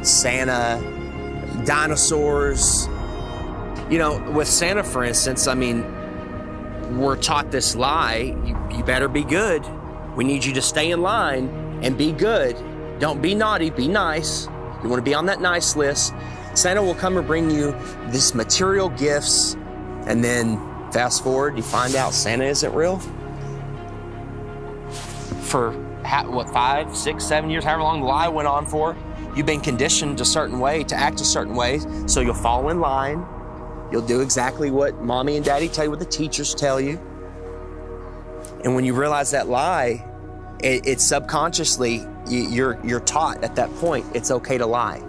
Speaker 5: Santa, dinosaurs. With Santa, for instance, I mean, we're taught this lie, you better be good. We need you to stay in line and be good. Don't be naughty, be nice. You want to be on that nice list. Santa will come and bring you these material gifts, and then fast forward, you find out Santa isn't real. For 5, 6, 7 years, however long the lie went on for, you've been conditioned a certain way, to act a certain way, so you'll fall in line. You'll do exactly what mommy and daddy tell you, what the teachers tell you. And when you realize that lie, it's subconsciously, you're taught at that point, it's okay to lie.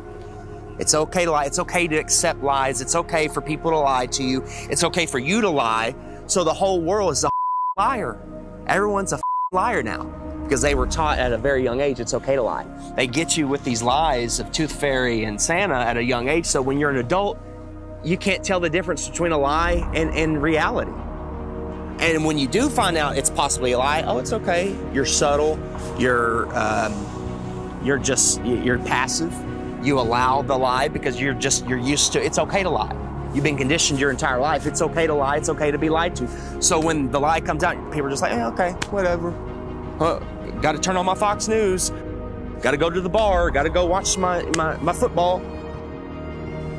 Speaker 5: It's okay to lie. It's okay to accept lies. It's okay for people to lie to you. It's okay for you to lie. So the whole world is a liar. Everyone's a liar now because they were taught at a very young age it's okay to lie. They get you with these lies of Tooth Fairy and Santa at a young age. So when you're an adult, you can't tell the difference between a lie and reality. And when you do find out it's possibly a lie, oh, it's okay. You're subtle. You're passive. You allow the lie because you're used to, it's okay to lie. You've been conditioned your entire life. It's okay to lie. It's okay to be lied to. So when the lie comes out, people are just like, okay, whatever. Got to turn on my Fox News. Got to go to the bar. Got to go watch my football.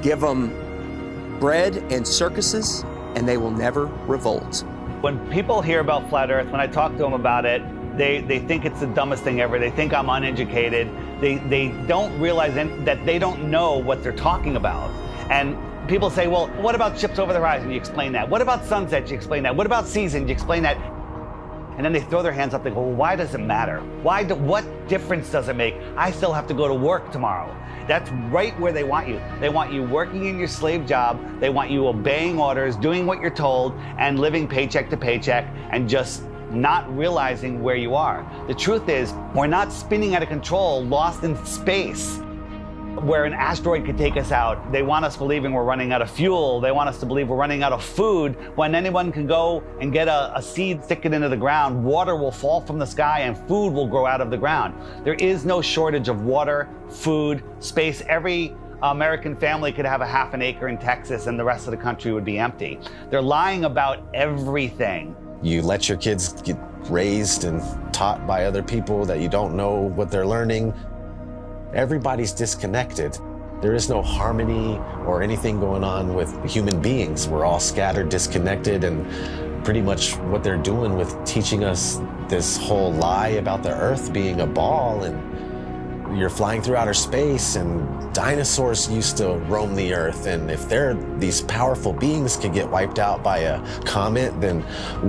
Speaker 5: Give them bread and circuses, and they will never revolt.
Speaker 14: When people hear about Flat Earth, when I talk to them about it, they think it's the dumbest thing ever. They think I'm uneducated. They don't realize that they don't know what they're talking about. And people say, well, what about ships over the horizon? You explain that. What about sunsets? You explain that. What about seasons? You explain that. And then they throw their hands up. They go, well, why does it matter? What difference does it make? I still have to go to work tomorrow. That's right where they want you. They want you working in your slave job. They want you obeying orders, doing what you're told, and living paycheck to paycheck, and just not realizing where you are. The truth is, we're not spinning out of control, lost in space, where an asteroid could take us out. They want us believing we're running out of fuel. They want us to believe we're running out of food, when anyone can go and get a seed, stick it into the ground, water will fall from the sky and food will grow out of the ground. There is no shortage of water, food, space. Every American family could have a half an acre in Texas and the rest of the country would be empty. They're lying about everything.
Speaker 11: You let your kids get raised and taught by other people that you don't know what they're learning. Everybody's disconnected. There is no harmony or anything going on with human beings. We're all scattered, disconnected, and pretty much what they're doing with teaching us this whole lie about the Earth being a ball, and you're flying through outer space, and dinosaurs used to roam the Earth, and if these powerful beings could get wiped out by a comet, then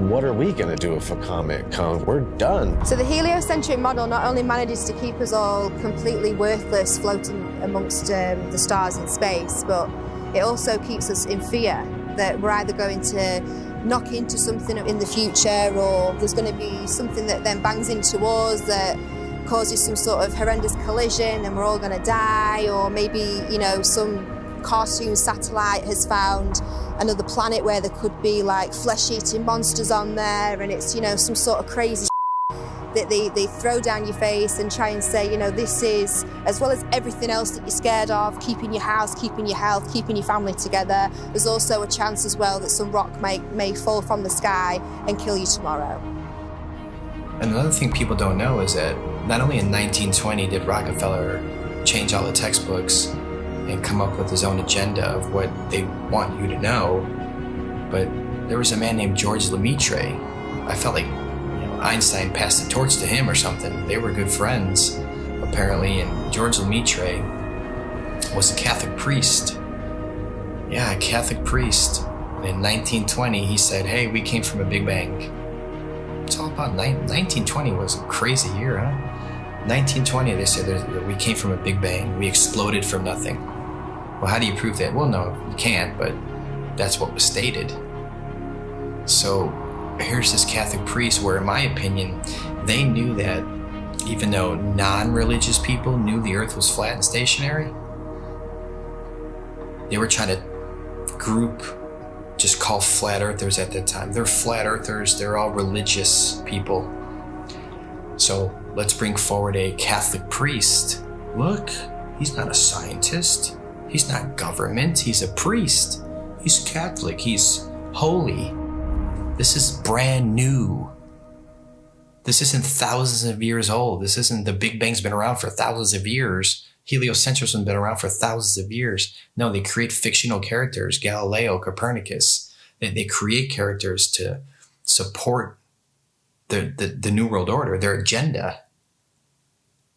Speaker 11: what are we gonna do if a comet comes? We're done.
Speaker 1: So the heliocentric model not only manages to keep us all completely worthless floating amongst the stars in space, but it also keeps us in fear that we're either going to knock into something in the future, or there's going to be something that then bangs into us that causes some sort of horrendous collision and we're all going to die, or maybe, you know, some cartoon satellite has found another planet where there could be like flesh-eating monsters on there, and it's, you know, some sort of crazy that they throw down your face and try and say, you know, this is, as well as everything else that you're scared of, keeping your house, keeping your health, keeping your family together, there's also a chance as well that some rock may fall from the sky and kill you tomorrow.
Speaker 16: Another thing people don't know is that not only in 1920 did Rockefeller change all the textbooks and come up with his own agenda of what they want you to know, but there was a man named George Lemaitre. I felt like, you know, Einstein passed the torch to him or something. They were good friends, apparently, and George Lemaitre was a Catholic priest. Yeah, a Catholic priest. And in 1920, he said, hey, we came from a Big Bang. It's all about 1920 was a crazy year, huh? 1920, they said we came from a Big Bang. We exploded from nothing. Well, how do you prove that? Well, no, you can't, but that's what was stated. So here's this Catholic priest where, in my opinion, they knew that even though non-religious people knew the earth was flat and stationary, they were trying to group, just call flat earthers at that time. They're flat earthers, they're all religious people. So let's bring forward a Catholic priest. Look, he's not a scientist. He's not government, he's a priest. He's Catholic, he's holy. This is brand new. This isn't thousands of years old. This isn't the Big Bang's been around for thousands of years. Heliocentrism has been around for thousands of years. No, they create fictional characters, Galileo, Copernicus. They create characters to support the New World Order, their agenda.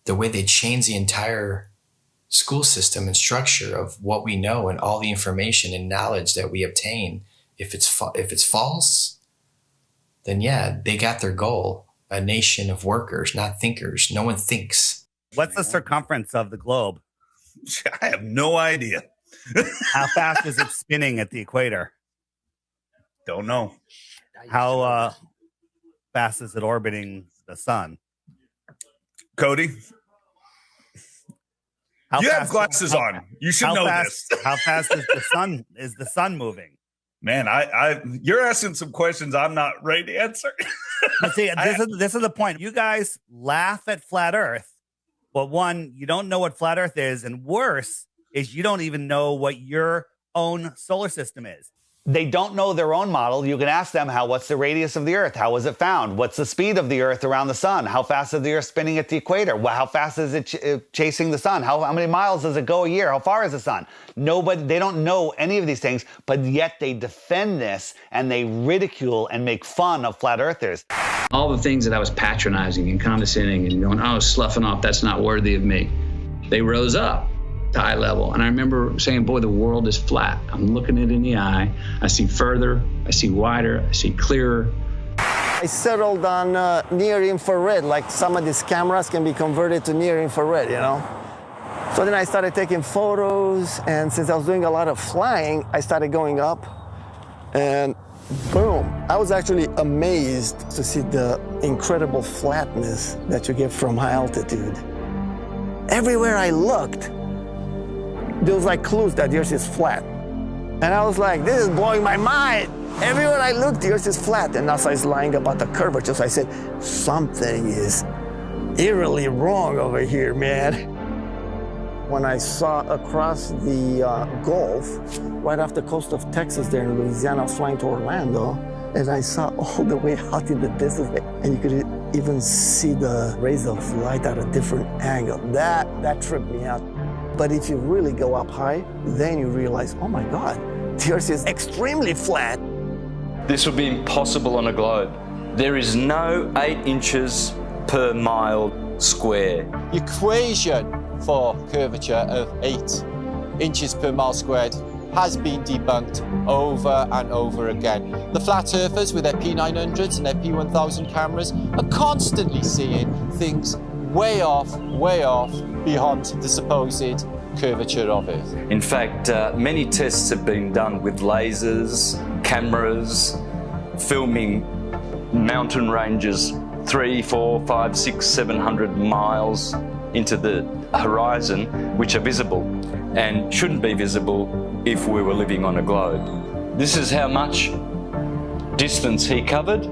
Speaker 16: The way they change the entire school system and structure of what we know and all the information and knowledge that we obtain. If it's false, then yeah, they got their goal. A nation of workers, not thinkers. No one thinks.
Speaker 14: What's the circumference of the globe?
Speaker 10: I have no idea.
Speaker 14: How fast is it spinning at the equator?
Speaker 10: Don't know.
Speaker 14: How fast is it orbiting the sun?
Speaker 10: Cody? You have glasses on. You should know this.
Speaker 14: How fast is the sun moving?
Speaker 10: Man, you're asking some questions I'm not ready to answer.
Speaker 14: But see, this is the point. You guys laugh at flat Earth, but one, you don't know what flat Earth is, and worse is you don't even know what your own solar system is. They don't know their own model. You can ask them, what's the radius of the Earth? How was it found? What's the speed of the Earth around the sun? How fast is the Earth spinning at the equator? How fast is it chasing the sun? How many miles does it go a year? How far is the sun? They don't know any of these things, but yet they defend this and they ridicule and make fun of flat earthers.
Speaker 12: All the things that I was patronizing and condescending and going, oh, sloughing off, that's not worthy of me. They rose up to eye level. And I remember saying, boy, the world is flat. I'm looking it in the eye. I see further, I see wider, I see clearer.
Speaker 21: I settled on near infrared, like some of these cameras can be converted to near infrared, you know? So then I started taking photos, and since I was doing a lot of flying, I started going up, and boom. I was actually amazed to see the incredible flatness that you get from high altitude. Everywhere I looked, there was like clues that the Earth is flat. And I was like, this is blowing my mind. Everywhere I looked, the Earth is flat. And NASA is lying about the curvature. So I said, something is eerily wrong over here, man. When I saw across the Gulf, right off the coast of Texas there in Louisiana, I was flying to Orlando, and I saw all the way out in the distance, and you could even see the rays of light at a different angle. That tripped me out. But if you really go up high, then you realize, oh my God, the Earth is extremely flat.
Speaker 13: This would be impossible on a globe. There is no 8 inches per mile square.
Speaker 6: The equation for curvature of 8 inches per mile squared has been debunked over and over again. The flat earthers with their P900s and their P1000 cameras are constantly seeing things way off beyond the supposed curvature of Earth.
Speaker 13: In fact, many tests have been done with lasers, cameras, filming mountain ranges 300, 400, 500, 600, 700 miles into the horizon, which are visible and shouldn't be visible if we were living on a globe. This is how much distance he covered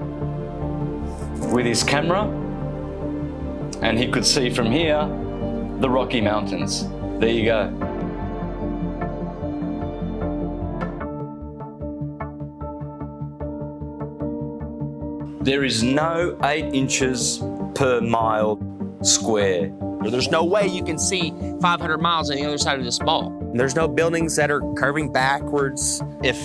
Speaker 13: with his camera, and he could see from here the Rocky Mountains. There you go. There is no 8 inches per mile square.
Speaker 5: There's no way you can see 500 miles on the other side of this ball. There's no buildings that are curving backwards. If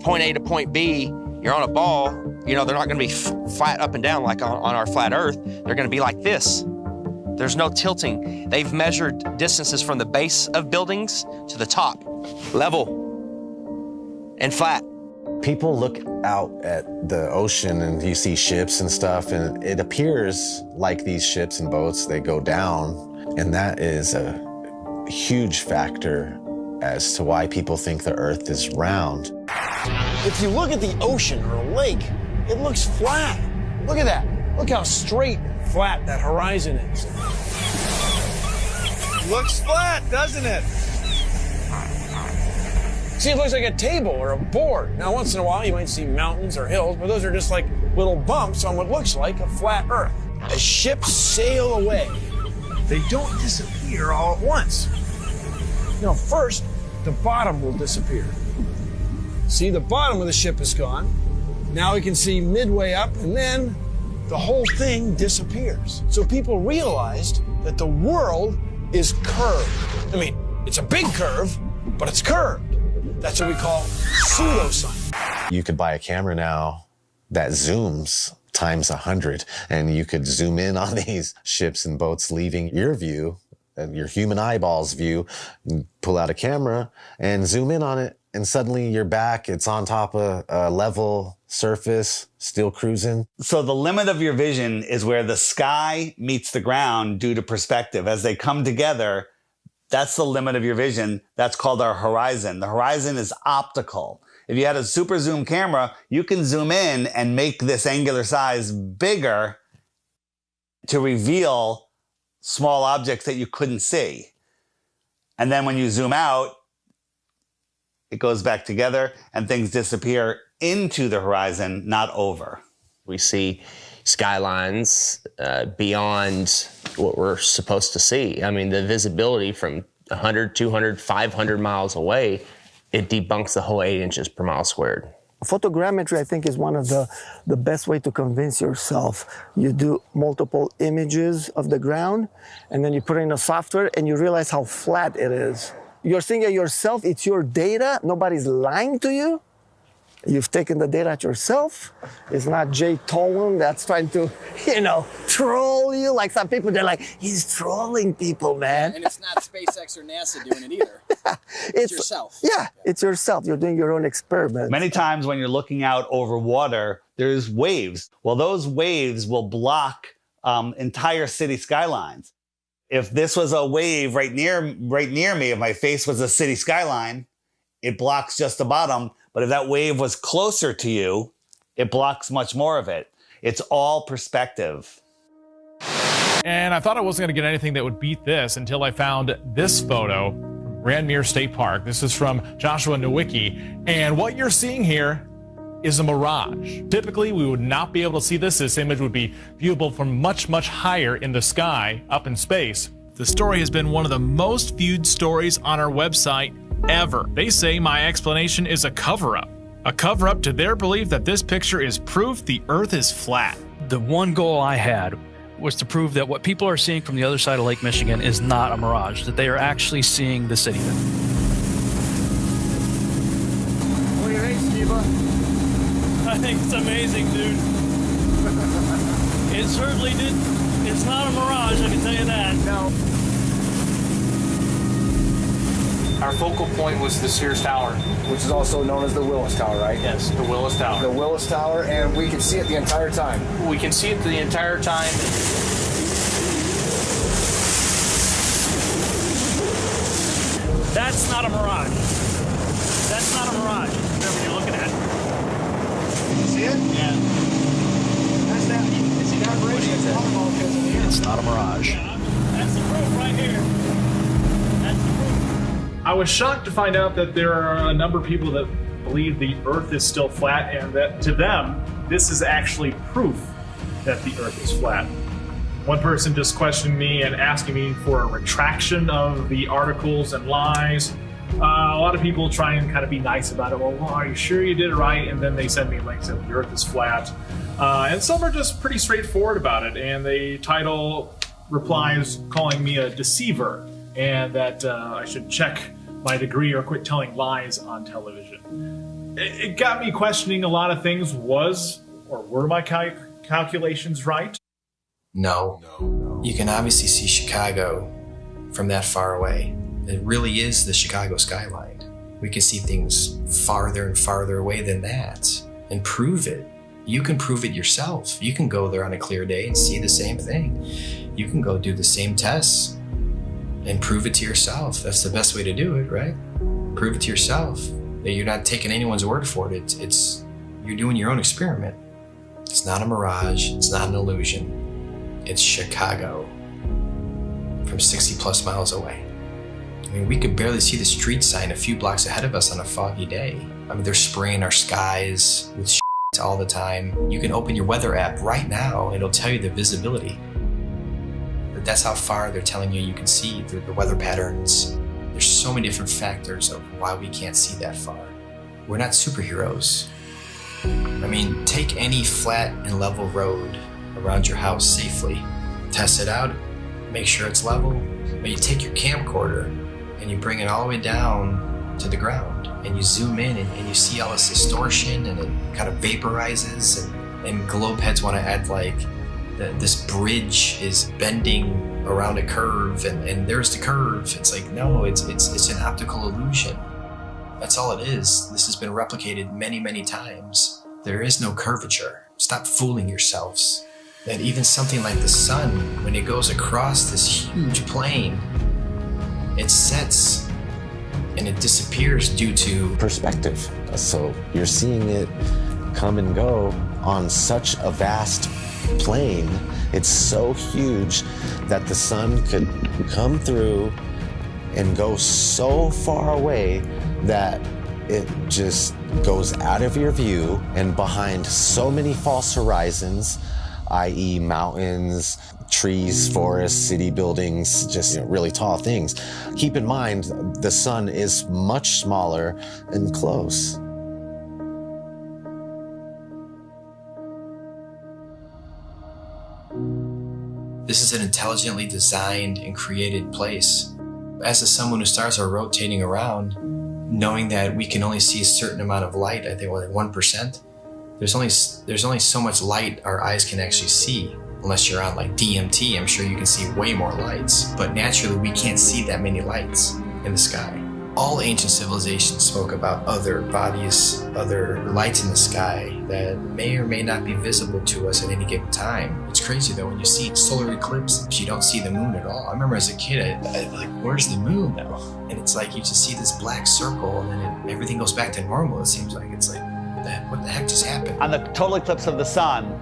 Speaker 5: point A to point B, you're on a ball, you know, they're not gonna be flat up and down like on our flat Earth. They're gonna be like this. There's no tilting. They've measured distances from the base of buildings to the top, level and flat.
Speaker 11: People look out at the ocean and you see ships and stuff, and it appears like these ships and boats, they go down. And that is a huge factor as to why people think the Earth is round.
Speaker 21: If you look at the ocean or a lake, it looks flat. Look at that. Look how straight and flat that horizon is.
Speaker 10: Looks flat, doesn't it?
Speaker 21: See, it looks like a table or a board. Now, once in a while, you might see mountains or hills, but those are just like little bumps on what looks like a flat Earth. As ships sail away, they don't disappear all at once. You know, first, the bottom will disappear. See, the bottom of the ship is gone. Now we can see midway up, and then the whole thing disappears. So people realized that the world is curved. I mean, it's a big curve, but it's curved. That's what we call pseudoscience.
Speaker 11: You could buy a camera now that zooms times 100, and you could zoom in on these ships and boats leaving your view, your human eyeballs view, pull out a camera and zoom in on it, and suddenly you're back. It's on top of a level surface, still cruising.
Speaker 14: So the limit of your vision is where the sky meets the ground due to perspective. As they come together, that's the limit of your vision. That's called our horizon. The horizon is optical. If you had a super zoom camera, you can zoom in and make this angular size bigger to reveal small objects that you couldn't see. And then when you zoom out, it goes back together and things disappear into the horizon, not over.
Speaker 5: We see skylines beyond what we're supposed to see. I mean, the visibility from 100, 200, 500 miles away, it debunks the whole 8 inches per mile squared.
Speaker 21: Photogrammetry, I think, is one of the best way to convince yourself. You do multiple images of the ground, and then you put it in a software, and you realize how flat it is. You're seeing it yourself. It's your data. Nobody's lying to you. You've taken the data yourself. It's not Jay Tolan that's trying to, troll you. Like some people, they're like, he's trolling people, man.
Speaker 7: And it's not SpaceX or NASA doing it either. It's yourself.
Speaker 21: Yeah, it's yourself. You're doing your own experiment.
Speaker 14: Many times when you're looking out over water, there's waves. Well, those waves will block entire city skylines. If this was a wave right near me, if my face was a city skyline, it blocks just the bottom, But if that wave was closer to you, it blocks much more of it. It's all perspective.
Speaker 9: And I thought I wasn't going to get anything that would beat this until I found this photo from Grandmere State Park. This is from Joshua Nowicki. And what you're seeing here is a mirage. Typically, we would not be able to see this. This image would be viewable from much, much higher in the sky, up in space. The story has been one of the most viewed stories on our website ever. They say my explanation is a cover-up. A cover-up to their belief that this picture is proof the Earth is flat.
Speaker 25: The one goal I had was to prove that what people are seeing from the other side of Lake Michigan is not a mirage, that they are actually seeing the city.
Speaker 15: What do you think, Skiba?
Speaker 25: I think it's amazing, dude. It certainly did. It's not a mirage, I can tell you that.
Speaker 15: No.
Speaker 17: Our focal point was the Sears Tower,
Speaker 15: Which is also known as the Willis Tower, right?
Speaker 17: Yes, the Willis Tower.
Speaker 15: The Willis Tower, and we can see it the entire time.
Speaker 17: We can see it the entire time.
Speaker 25: That's not a mirage. That's not a mirage, whatever you're looking at.
Speaker 15: You see it?
Speaker 17: Yeah.
Speaker 15: That's that. You see that bridge?
Speaker 25: It's not a mirage.
Speaker 17: That's the proof right here. That's the proof.
Speaker 9: I was shocked to find out that there are a number of people that believe the Earth is still flat, and that to them, this is actually proof that the Earth is flat. One person just questioned me and asking me for a retraction of the articles and lies. A lot of people try and kind of be nice about it. Well, are you sure you did it right? And then they send me links that the Earth is flat. And some are just pretty straightforward about it, and they title replies calling me a deceiver, and that I should check my degree or quit telling lies on television. It got me questioning a lot of things. Were my calculations right?
Speaker 16: No. You can obviously see Chicago from that far away. It really is the Chicago skyline. We can see things farther and farther away than that and prove it. You can prove it yourself. You can go there on a clear day and see the same thing. You can go do the same tests and prove it to yourself. That's the best way to do it, right? Prove it to yourself. That you're not taking anyone's word for it. You're doing your own experiment. It's not a mirage. It's not an illusion. It's Chicago from 60 plus miles away. I mean, we could barely see the street sign a few blocks ahead of us on a foggy day. I mean, they're spraying our skies with shit all the time. You can open your weather app right now and it'll tell you the visibility. But that's how far they're telling you can see the weather patterns. There's so many different factors of why we can't see that far. We're not superheroes. I mean, take any flat and level road around your house safely. Test it out, make sure it's level. But you take your camcorder and you bring it all the way down to the ground and you zoom in and you see all this distortion and it kind of vaporizes and globe heads want to act like this bridge is bending around a curve and there's the curve. It's like, no, it's an optical illusion. That's all it is. This has been replicated many, many times. There is no curvature. Stop fooling yourselves. That even something like the sun, when it goes across this huge plane, it sets and it disappears due to
Speaker 11: perspective. So you're seeing it come and go on such a vast plane. It's so huge that the sun could come through and go so far away that it just goes out of your view and behind so many false horizons, i.e. mountains, trees, forests, city buildings, just really tall things. Keep in mind, the sun is much smaller and close.
Speaker 16: This is an intelligently designed and created place. As someone who stars are rotating around, knowing that we can only see a certain amount of light, I think like 1%, there's only so much light our eyes can actually see. Unless you're on like DMT, I'm sure you can see way more lights. But naturally, we can't see that many lights in the sky. All ancient civilizations spoke about other bodies, other lights in the sky, that may or may not be visible to us at any given time. It's crazy though, when you see solar eclipse, you don't see the moon at all. I remember as a kid, I like, where's the moon now? And it's like you just see this black circle and then everything goes back to normal, it seems like. It's like, what the heck just happened?
Speaker 14: On the total eclipse of the sun,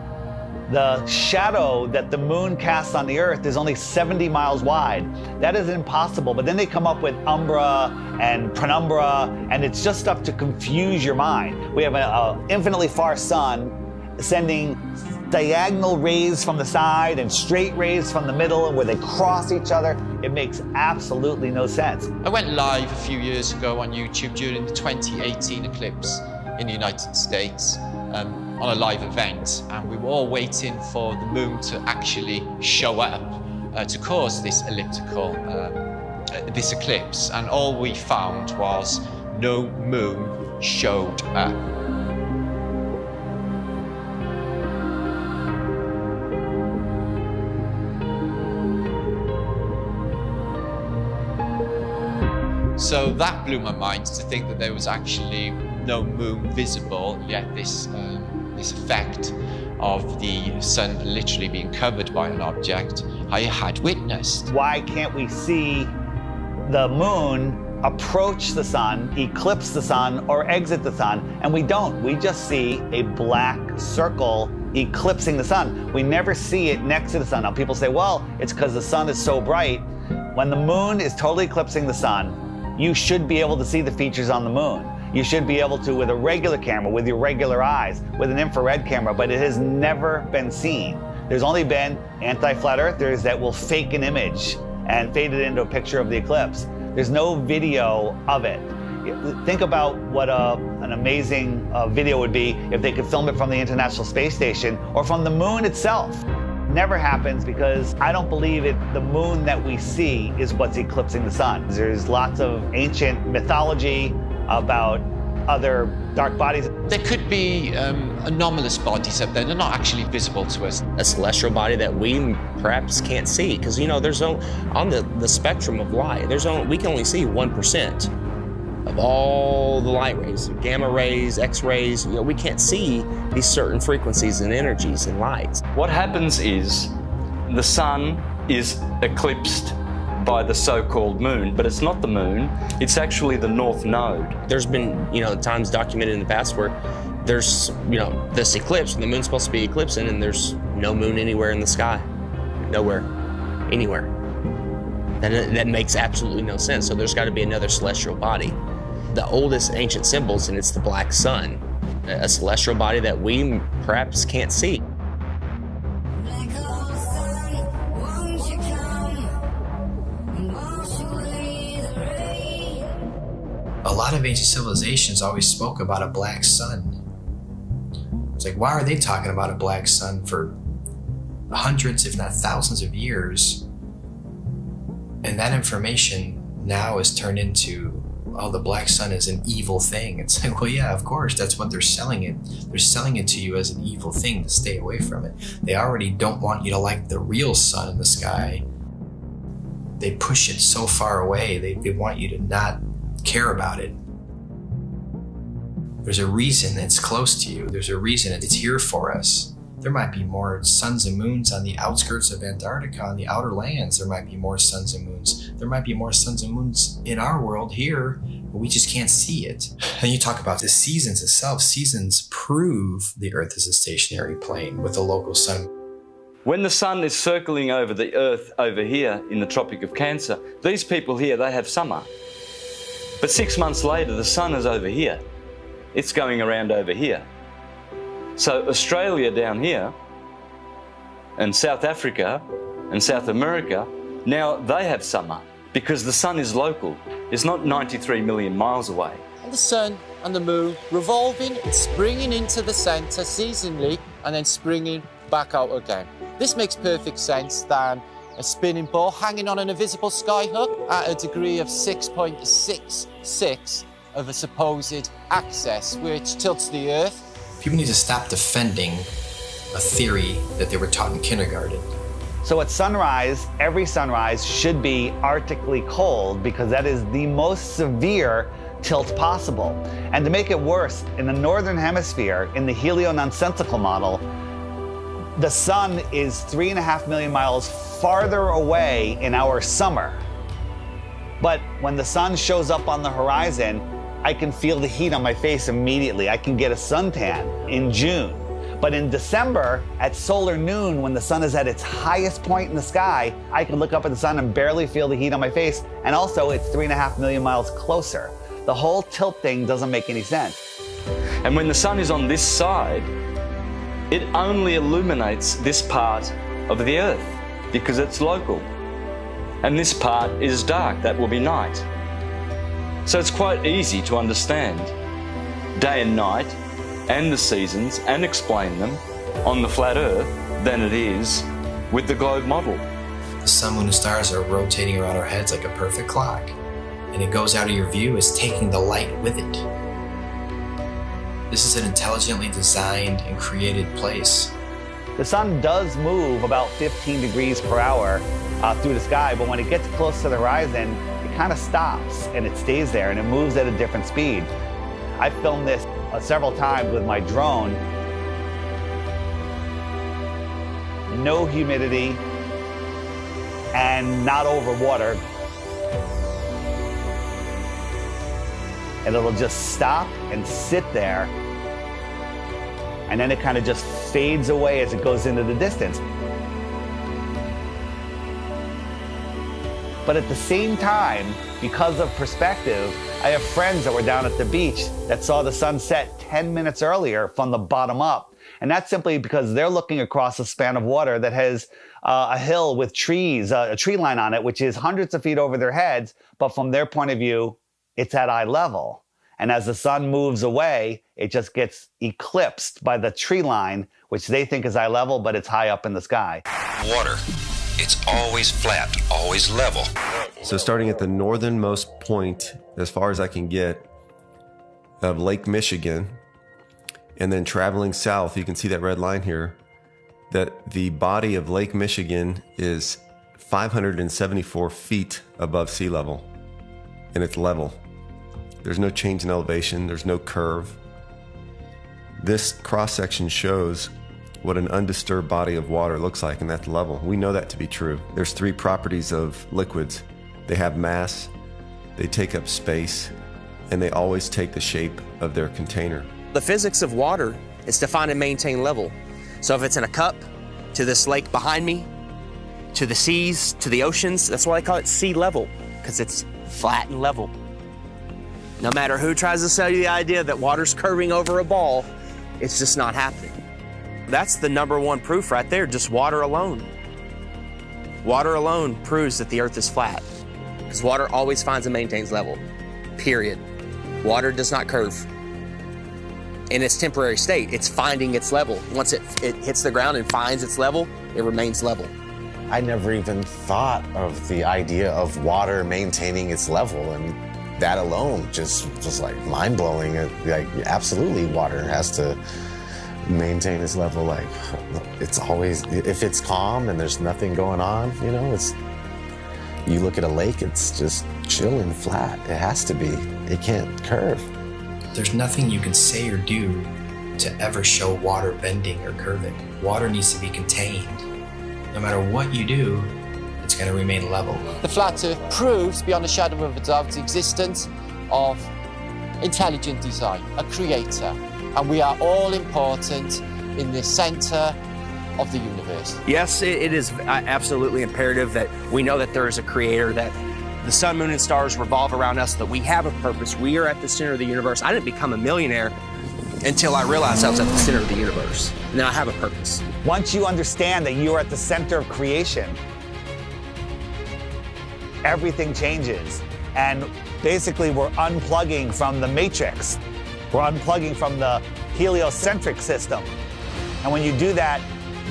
Speaker 14: the shadow that the moon casts on the Earth is only 70 miles wide. That is impossible, but then they come up with umbra and penumbra, and it's just stuff to confuse your mind. We have an infinitely far sun sending diagonal rays from the side and straight rays from the middle, where they cross each other. It makes absolutely no sense.
Speaker 8: I went live a few years ago on YouTube during the 2018 eclipse in the United States. On a live event, and we were all waiting for the moon to actually show up to cause this elliptical, this eclipse, and all we found was no moon showed up. So that blew my mind, to think that there was actually no moon visible, yet this effect of the sun literally being covered by an object I had witnessed.
Speaker 14: Why can't we see the moon approach the sun, eclipse the sun, or exit the sun? And we don't. We just see a black circle eclipsing the sun. We never see it next to the sun. Now people say, well, it's because the sun is so bright. When the moon is totally eclipsing the sun, you should be able to see the features on the moon. You should be able to with a regular camera, with your regular eyes, with an infrared camera, but it has never been seen. There's only been anti-flat earthers that will fake an image and fade it into a picture of the eclipse. There's no video of it. Think about what an amazing video would be if they could film it from the International Space Station or from the moon itself. Never happens, because I don't believe the moon that we see is what's eclipsing the sun. There's lots of ancient mythology about other dark bodies.
Speaker 8: There could be anomalous bodies up there. They're not actually visible to us.
Speaker 5: A celestial body that we perhaps can't see, because there's on the spectrum of light, we can only see 1% of all the light rays, gamma rays, X-rays. We can't see these certain frequencies and energies and lights.
Speaker 13: What happens is the sun is eclipsed by the so-called moon, but it's not the moon, it's actually the north node.
Speaker 5: There's been, times documented in the past where there's, this eclipse, and the moon's supposed to be eclipsing, and there's no moon anywhere in the sky. Nowhere. Anywhere. That makes absolutely no sense. So there's got to be another celestial body. The oldest ancient symbols, and it's the black sun, a celestial body that we perhaps can't see.
Speaker 16: A lot of ancient civilizations always spoke about a black sun. It's like, why are they talking about a black sun for hundreds, if not thousands of years? And that information now is turned into, oh, the black sun is an evil thing. It's like, well, yeah, of course, that's what they're selling it. They're selling it to you as an evil thing to stay away from it. They already don't want you to like the real sun in the sky. They push it so far away. They want you to not care about it. There's a reason it's close to you. There's a reason it's here for us. There might be more suns and moons on the outskirts of Antarctica, on the outer lands. There might be more suns and moons. There might be more suns and moons in our world here, but we just can't see it. And you talk about the seasons itself. Seasons prove the Earth is a stationary plane with a local sun.
Speaker 13: When the sun is circling over the Earth over here in the Tropic of Cancer, these people here, they have summer. But 6 months later, the sun is over here. It's going around over here. So Australia down here, and South Africa, and South America, now they have summer, because the sun is local. It's not 93 million miles away.
Speaker 6: And the sun and the moon revolving and springing into the center seasonally, and then springing back out again. This makes perfect sense than a spinning ball hanging on an invisible skyhook at a degree of 6.66 of a supposed axis, which tilts the Earth.
Speaker 16: People need to stop defending a theory that they were taught in kindergarten.
Speaker 14: So at sunrise, every sunrise should be arctically cold, because that is the most severe tilt possible. And to make it worse, in the northern hemisphere, in the heliononsensical model, the sun is 3.5 million miles farther away in our summer. But when the sun shows up on the horizon, I can feel the heat on my face immediately. I can get a suntan in June. But in December, at solar noon, when the sun is at its highest point in the sky, I can look up at the sun and barely feel the heat on my face. And also, it's 3.5 million miles closer. The whole tilt thing doesn't make any sense.
Speaker 13: And when the sun is on this side, it only illuminates this part of the Earth because it's local. And this part is dark, that will be night. So it's quite easy to understand day and night and the seasons and explain them on the flat Earth than it is with the globe model.
Speaker 16: The sun, moon, and stars are rotating around our heads like a perfect clock, and it goes out of your view as taking the light with it. This is an intelligently designed and created place.
Speaker 14: The sun does move about 15 degrees per hour through the sky, but when it gets close to the horizon, it kind of stops and it stays there and it moves at a different speed. I filmed this several times with my drone. No humidity and not over water. And it'll just stop and sit there, and then it kind of just fades away as it goes into the distance. But at the same time, because of perspective, I have friends that were down at the beach that saw the sun set 10 minutes earlier from the bottom up. And that's simply because they're looking across a span of water that has a hill with trees, a tree line on it, which is hundreds of feet over their heads. But from their point of view, it's at eye level. And as the sun moves away, it just gets eclipsed by the tree line, which they think is eye level, but it's high up in the sky.
Speaker 18: Water. It's always flat, always level.
Speaker 19: So starting at the northernmost point, as far as I can get, of Lake Michigan, and then traveling south, you can see that red line here, that the body of Lake Michigan is 574 feet above sea level, and it's level. There's no change in elevation, there's no curve. This cross-section shows what an undisturbed body of water looks like, and that's level. We know that to be true. There's three properties of liquids. They have mass, they take up space, and they always take the shape of their container.
Speaker 5: The physics of water is to find and maintain level. So if it's in a cup, to this lake behind me, to the seas, to the oceans, that's why I call it sea level, because it's flat and level. No matter who tries to sell you the idea that water's curving over a ball, it's just not happening. That's the #1 proof right there, just water alone. Water alone proves that the Earth is flat, because water always finds and maintains level, period. Water does not curve. In its temporary state, it's finding its level. Once it hits the ground and finds its level, it remains level.
Speaker 11: I never even thought of the idea of water maintaining its level, and that alone just like mind-blowing. Like, absolutely, water has to maintain its level. Like, it's always, if it's calm and there's nothing going on, you know, it's, you look at a lake, it's just chill and flat. It has to be. It can't curve.
Speaker 16: There's nothing you can say or do to ever show water bending or curving. Water needs to be contained. No matter what you do, it's going to remain level.
Speaker 6: The flat Earth proves beyond a shadow of a doubt the existence of intelligent design, a creator. And we are all important in the center of the universe.
Speaker 5: Yes, it is absolutely imperative that we know that there is a creator, that the sun, moon, and stars revolve around us, that we have a purpose. We are at the center of the universe. I didn't become a millionaire until I realized I was at the center of the universe. Now I have a purpose.
Speaker 14: Once you understand that you are at the center of creation, everything changes. And basically, we're unplugging from the matrix. We're unplugging from the heliocentric system. And when you do that,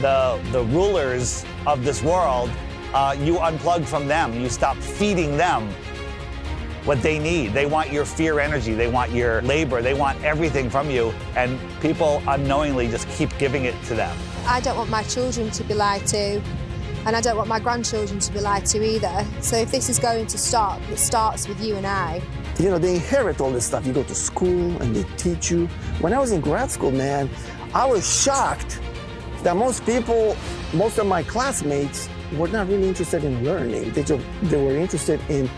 Speaker 14: the rulers of this world, you unplug from them. You stop feeding them what they need. They want your fear energy. They want your labor. They want everything from you. And people unknowingly just keep giving it to them.
Speaker 1: I don't want my children to be lied to, and I don't want my grandchildren to be lied to either. So if this is going to stop, it starts with you and I.
Speaker 21: You know, they inherit all this stuff. You go to school and they teach you. When I was in grad school, man, I was shocked that most of my classmates were not really interested in learning. They were interested in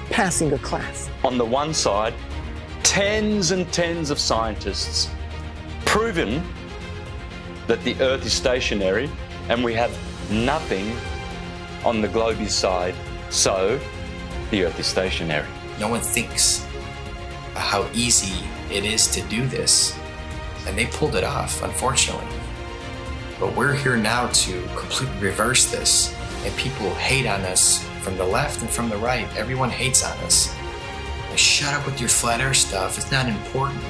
Speaker 21: passing a class.
Speaker 13: On the one side, tens and tens of scientists proven that the Earth is stationary, and we have nothing on the globe's side, so the Earth is stationary.
Speaker 16: No one thinks how easy it is to do this, and they pulled it off, unfortunately. But we're here now to completely reverse this, and people hate on us from the left and from the right. Everyone hates on us. Like, shut up with your flat earth stuff. It's not important.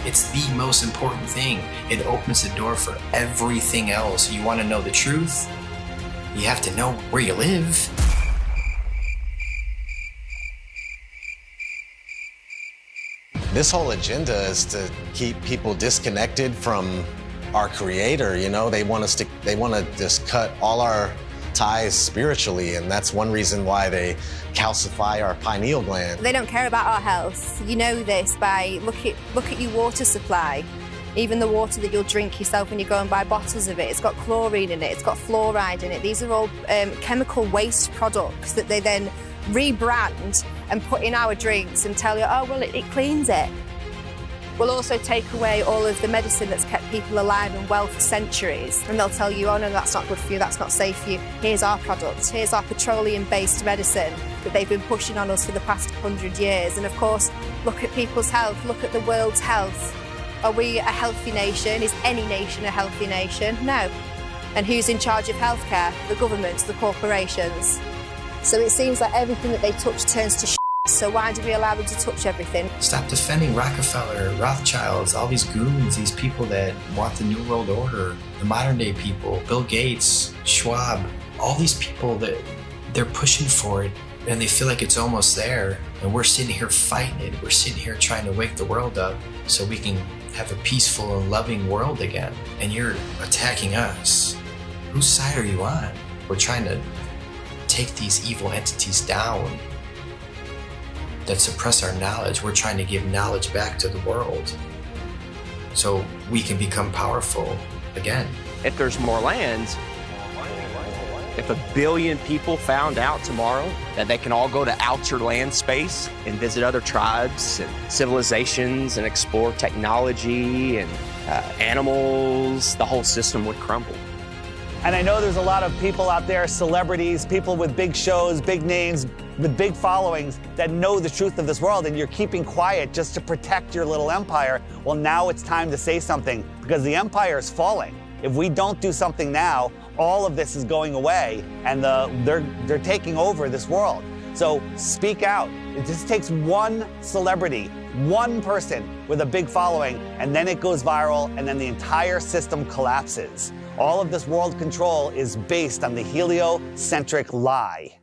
Speaker 16: It's the most important thing. It opens the door for everything else. You want to know the truth? You have to know where you live.
Speaker 11: This whole agenda is to keep people disconnected from our creator. You know, they want to just cut all our ties spiritually, and that's one reason why they calcify our pineal gland.
Speaker 1: They don't care about our health. You know this by look at your water supply. Even the water that you'll drink yourself when you go and buy bottles of it, it's got chlorine in it, it's got fluoride in it. These are all chemical waste products that they then rebrand and put in our drinks and tell you, oh, well, it cleans it. We'll also take away all of the medicine that's kept people alive and well for centuries. And they'll tell you, oh no, that's not good for you, that's not safe for you. Here's our products, here's our petroleum-based medicine that they've been pushing on us for the past 100 years. And of course, look at people's health, look at the world's health. Are we a healthy nation? Is any nation a healthy nation? No. And who's in charge of healthcare? The governments, the corporations. So it seems like everything that they touch turns to shit. So why do we allow them to touch everything?
Speaker 16: Stop defending Rockefeller, Rothschilds, all these goons, these people that want the New World Order, the modern day people, Bill Gates, Schwab, all these people that they're pushing for it and they feel like it's almost there. And we're sitting here fighting it. We're sitting here trying to wake the world up so we can have a peaceful and loving world again. And you're attacking us. Whose side are you on? We're trying to take these evil entities down that suppress our knowledge. We're trying to give knowledge back to the world so we can become powerful again.
Speaker 5: If there's more land, if 1 billion people found out tomorrow that they can all go to outer land space and visit other tribes and civilizations and explore technology and animals, the whole system would crumble.
Speaker 14: And I know there's a lot of people out there, celebrities, people with big shows, big names, with big followings that know the truth of this world, and you're keeping quiet just to protect your little empire. Well, now it's time to say something because the empire is falling. If we don't do something now, all of this is going away and they're taking over this world. So speak out. It just takes one celebrity, one person with a big following, and then it goes viral and then the entire system collapses. All of this world control is based on the heliocentric lie.